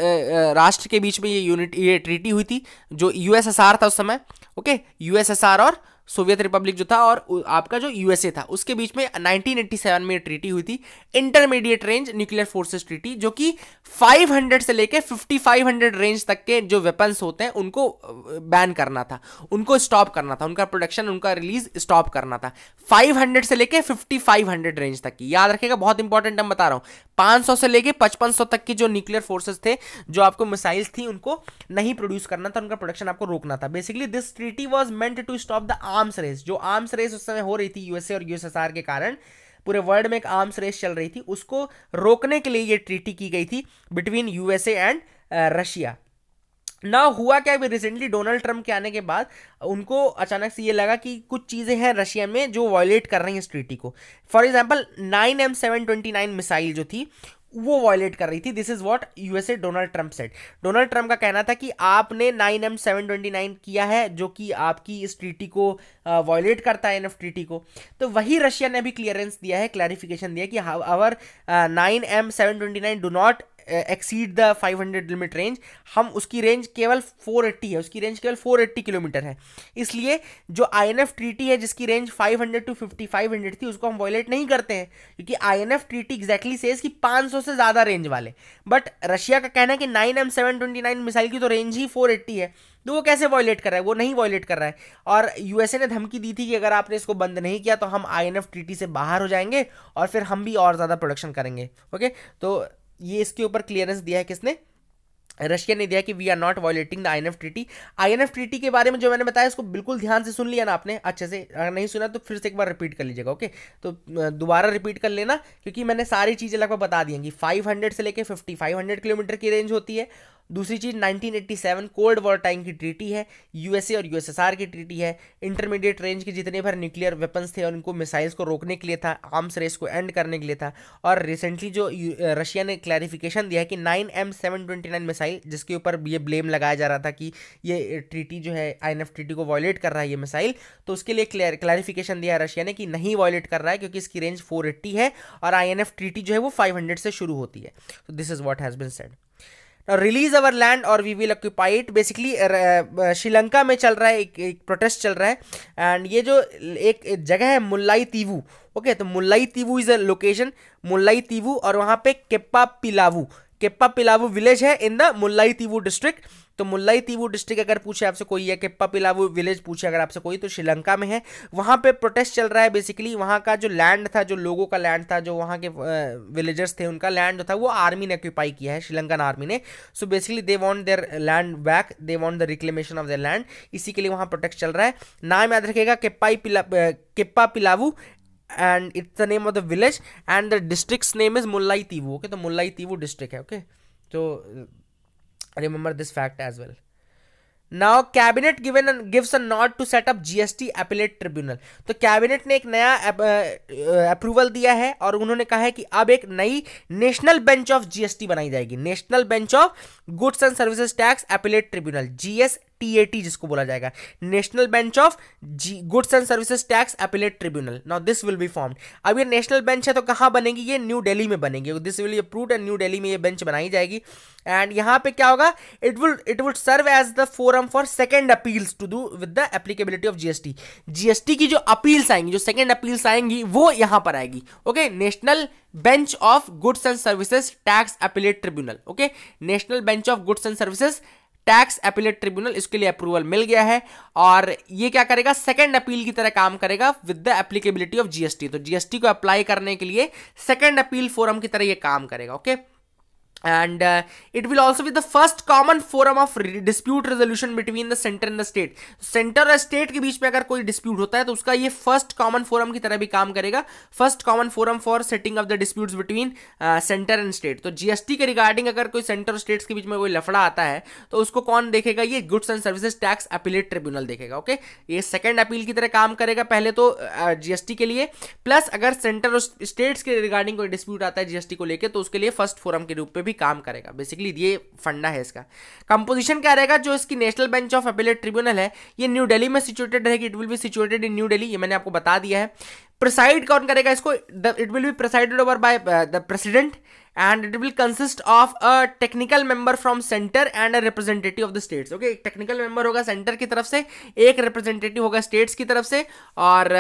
राष्ट्र के बीच में ये ट्रीटी हुई थी। जो यूएसएसआर था उस समय, ओके, यूएसएसआर और सोवियत रिपब्लिक जो था और आपका जो यूएसए था, उसके बीच में 1987 में ट्रीटी हुई थी, intermediate range nuclear forces treaty, जो कि 500 से लेके 5500 रेंज तक के जो वेपन्स होते हैं उनको बैन करना था, उनको स्टॉप करना था, उनका प्रोडक्शन, उनका रिलीज स्टॉप करना था। 500 से लेके 5500 रेंज तक की, याद रखेगा, बहुत इंपॉर्टेंट मैं बता रहा हूं। 500 से लेके 5500 तक की जो न्यूक्लियर फोर्सेस थे, जो आपको मिसाइल्स थी, उनको नहीं प्रोड्यूस करना था, उनका प्रोडक्शन आपको रोकना था। Basically this treaty was meant to stop the arms race, जो आर्म्स रेस उस समय हो रही थी यूएसए और यूएसएसआर के कारण, पूरे वर्ल्ड में एक आर्म्स रेस चल रही थी, उसको रोकने के लिए ये ट्रीटी की गई थी बिटवीन यूएसए एंड रशिया। ना हुआ क्या, रिसेंटली डोनाल्ड ट्रंप के आने के बाद उनको अचानक से ये लगा कि कुछ चीज़ें हैं रशिया में जो वायलेट कर रही हैं इस ट्रीटी को। फॉर एग्जांपल 9M729 मिसाइल जो थी वो वायलेट कर रही थी। This is what USA Donald Trump said. Donald Trump का कहना था कि आपने 9M729 किया है जो कि आपकी इस ट्रीटी को वायलेट करता है, एनएफ ट्रीटी को। तो वही रशिया ने भी क्लियरेंस दिया है, क्लैरिफिकेशन दिया कि our 9M729 do not exceed the 500 limit range, हम उसकी रेंज केवल 480 है, उसकी रेंज केवल 480 किलोमीटर है। इसलिए जो आईएनएफ ट्रीटी है जिसकी रेंज 500 to 5500 थी, उसको हम वायलेट नहीं करते हैं, क्योंकि आईएनएफ ट्रीटी एग्जैक्टली सेज कि 500 से ज्यादा रेंज वाले। बट रशिया का कहना है कि 9M729 मिसाइल की तो रेंज ही 480 है, तो वो कैसे वायलेट कर रहा है, वो नहीं वायलेट कर रहा है। और यूएसए ने धमकी दी थी कि अगर आपने इसको बंद नहीं किया तो हम आईएनएफ ट्रीटी से बाहर हो जाएंगे और फिर हम भी और ज्यादा प्रोडक्शन करेंगे। ओके, तो ये इसके ऊपर क्लियरेंस दिया है किसने, रशिया ने दिया कि we are not violating the INF treaty. INF treaty के बारे में जो मैंने बताया इसको बिल्कुल ध्यान से सुन लिया ना आपने अच्छे से, अगर नहीं सुना तो फिर से एक बार रिपीट कर लीजिएगा। ओके, तो दोबारा रिपीट कर लेना, क्योंकि मैंने सारी चीजें लगभग बता दी हैं कि 500 से लेके 5500 किलोमीटर की रेंज होती है। दूसरी चीज 1987 कोल्ड वॉर टाइम की ट्रीटी है, यूएसए और यूएसएसआर की ट्रीटी है। इंटरमीडिएट रेंज के जितने भर न्यूक्लियर वेपन्स थे उनको मिसाइल्स को रोकने के लिए था, आर्म्स रेस को एंड करने के लिए था। और रिसेंटली जो रशिया ने क्लैरिफिकेशन दिया है कि 9M729 मिसाइल, जिसके ऊपर ये ब्लेम लगाया जा रहा था कि ये ट्रीटी जो है आईएनएफ ट्रीटी को वायलेट कर रहा है ये मिसाइल, तो उसके लिए क्लैरिफिकेशन दिया है रशिया ने कि नहीं वायलेट कर रहा है, क्योंकि इसकी रेंज 480 है और आईएनएफ ट्रीटी जो है वो 500 से शुरू होती है। तो this is what has been said. Release our land और we will occupy it. Basically Sri Lanka में चल रहा है, एक प्रोटेस्ट चल रहा है, एंड ये जो एक जगह है मुल्लाई तीवू, ओके, तो मुल्लाई तीवू इज अ लोकेशन, मुल्लाई तीवू, और वहाँ पे केप्पा पिलावू, केप्पा पिलावू विलेज है इन द मुल्लाईतीवू डिस्ट्रिक्ट। तो मुल्लाईतीवू डिस्ट्रिक्ट अगर पूछे आपसे कोई, या केप्पा पिलावू विलेज पूछे अगर आपसे कोई, तो श्रीलंका में है। वहां पे प्रोटेस्ट चल रहा है। बेसिकली वहां का जो लैंड था, जो लोगों का लैंड था, जो वहां के विलेजर्स थे, उनका लैंड जो था वो आर्मी ने ऑक्यूपाई किया है, श्रीलंकन आर्मी ने। So basically they want there land back, they want the reclamation of their land. इसी के लिए वहां प्रोटेस्ट चल रहा है। नाम याद रखिएगा, केप्पा पिलावू, and it's the name of the village and the district's name is Mullaitivu. Okay, तो Mullaitivu district है. Okay, so remember this fact as well. Now cabinet gives a nod to set up GST appellate tribunal. तो cabinet ने एक नया approval दिया है और उन्होंने कहा है कि अब एक नई नेशनल बेंच ऑफ जीएसटी बनाई जाएगी, national bench of goods and services tax appellate tribunal, GSTAT जिसको बोला जाएगा, national bench of goods and services tax appellate tribunal. Now this will be formed. अब ये नेशनल बेंच है तो कहां बनेगी? ये न्यू दिल्ली में बनेगी। This will be approved and new Delhi में ये बेंच बनाई जाएगी। एंड यहां पे क्या होगा? It would serve as the forum for second appeals to do with the applicability of GST. GST की जो अपील्स आएंगी, जो सेकंड अपील्स आएंगी, वो यहां पर आएगी। Okay, national bench of goods and services tax appellate tribunal. Okay, national bench of goods and services tax appellate tribunal, इसके लिए अप्रूवल मिल गया है। और ये क्या करेगा? सेकंड अपील की तरह काम करेगा with the applicability of GST. तो जीएसटी को अप्लाई करने के लिए सेकंड अपील फोरम की तरह ये काम करेगा। Okay, and it will also be the first common forum of dispute resolution between the center and the state. Centre और स्टेट के बीच में अगर कोई डिस्प्यूट होता है तो उसका ये फर्स्ट कॉमन फोरम की तरह भी काम करेगा, first common forum for setting of the disputes between centre and state. तो जीएसटी के रिगार्डिंग अगर कोई सेंटर और स्टेट्स के बीच में कोई लफड़ा आता है तो उसको कौन देखेगा? ये goods and services tax appellate tribunal देखेगा। ओके, ये सेकंड अपील की तरह काम करेगा पहले तो जीएसटी के लिए, प्लस अगर सेंटर और स्टेट्स के रिगार्डिंग कोई डिस्प्यूट आता है जीएसटी को लेकर तो उसके लिए फर्स्ट फोरम के रूप में भी काम करेगा। बेसिकली ये फंडा है इसका। कंपोजिशन क्या रहेगा? जो इसकी national bench of appellate tribunal है ये न्यू दिल्ली में सिचुएटेड रहेगी। It will be situated in new Delhi, ये मैंने आपको बता दिया है। प्रिसाइड कौन करेगा इसको? It will be presided over by the president and it will consist of a technical member from centre and a representative of the states. Okay, एक टेक्निकल मेंबर होगा सेंटर की तरफ से, एक रिप्रेजेंटेटिव होगा स्टेट्स की तरफ से, और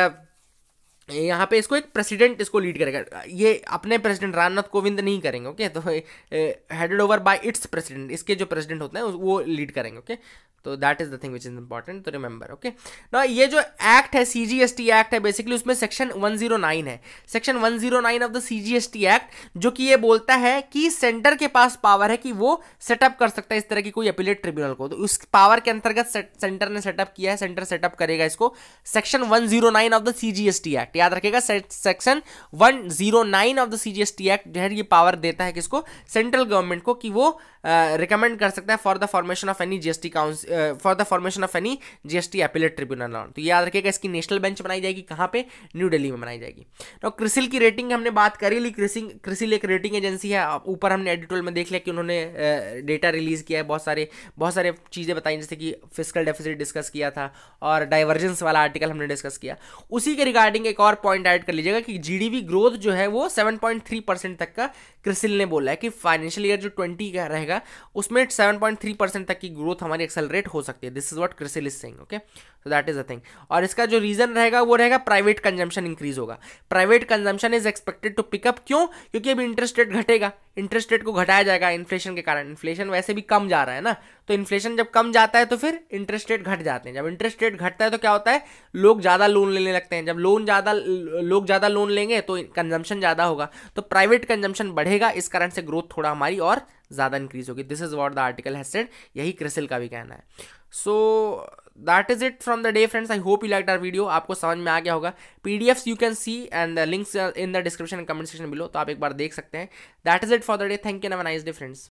यहाँ पे इसको एक प्रेसिडेंट इसको लीड करेगा। ये अपने प्रेसिडेंट रामनाथ कोविंद नहीं करेंगे। ओके, तो headed over by it's president, इसके जो प्रेसिडेंट होते हैं वो लीड करेंगे। ओके, तो that is the thing which is important to remember. Okay, ना ये जो एक्ट है सीजीएसटी एक्ट है, बेसिकली उसमें सेक्शन 109 है, section 109 of the CGST act, जो कि ये बोलता है कि सेंटर के पास पावर है कि वो सेटअप कर सकता है इस तरह की कोई appellate ट्रिब्यूनल को। तो उस पावर के अंतर्गत सेंटर ने सेटअप किया है, सेंटर सेटअप करेगा इसको। Section 109 of the CGST act याद रखेगा, section 109 of the CGST act जो है ये पावर देता है किसको? सेंट्रल गवर्नमेंट को, कि वो रिकमेंड कर सकता है for the formation of any GST council, for the formation of any GST appellate tribunal. तो याद रखिएगा इसकी नेशनल बेंच बनाई जाएगी कहां पे? न्यू दिल्ली में बनाई जाएगी। तो क्रिसिल की रेटिंग हमने बात करी ली। क्रिसिल एक रेटिंग एजेंसी है। ऊपर हमने एडिटोरियल में देख लिया कि उन्होंने डेटा रिलीज किया है, बहुत सारे चीजें बताई, जैसे कि फिस्कल डेफिसिट डिस्कस किया था और डाइवर्जेंस वाला आर्टिकल हमने डिस्कस किया। उसी के रिगार्डिंग एक और पॉइंट ऐड कर लीजिएगा कि जीडीपी ग्रोथ जो है वो 7.3% तक का क्रिसिल ने बोला है कि फाइनेंशियल ईयर जो 20 का रहेगा उसमें 7.3% तक की ग्रोथ हमारी एक्सेलरेट हो सकती है। This is what Crisil is saying. Okay, so that is the thing. और इसका जो रीजन रहेगा वो रहेगा प्राइवेट कंजम्पशन इंक्रीज होगा। Private consumption is expected to pick up. क्यों? क्योंकि अभी इंटरेस्ट रेट घटेगा, इंटरेस्ट रेट को घटाया जाएगा इन्फ्लेशन के कारण। इन्फ्लेशन वैसे भी कम जा रहा है ना, तो इन्फ्लेशन जब कम जाता है तो फिर इंटरेस्ट रेट घट जाते हैं। जब इंटरेस्ट रेट घटता है तो क्या होता है? लोग ज़्यादा लोन लेने लगते हैं। जब लोग ज़्यादा लोन लेंगे तो कंजम्पशन ज़्यादा होगा, तो प्राइवेट कंजम्पशन बढ़ेगा, इस कारण से ग्रोथ थोड़ा हमारी और ज़्यादा इंक्रीज होगी। This is what the article has said, यही क्रिसिल का भी कहना है। So that is it from the day friends. I hope you liked our video, आपको समझ में आ गया होगा। PDFs you can see and links in the description and comment section below, तो आप एक बार देख सकते हैं। That is it for the day. Thank you, have a nice day friends.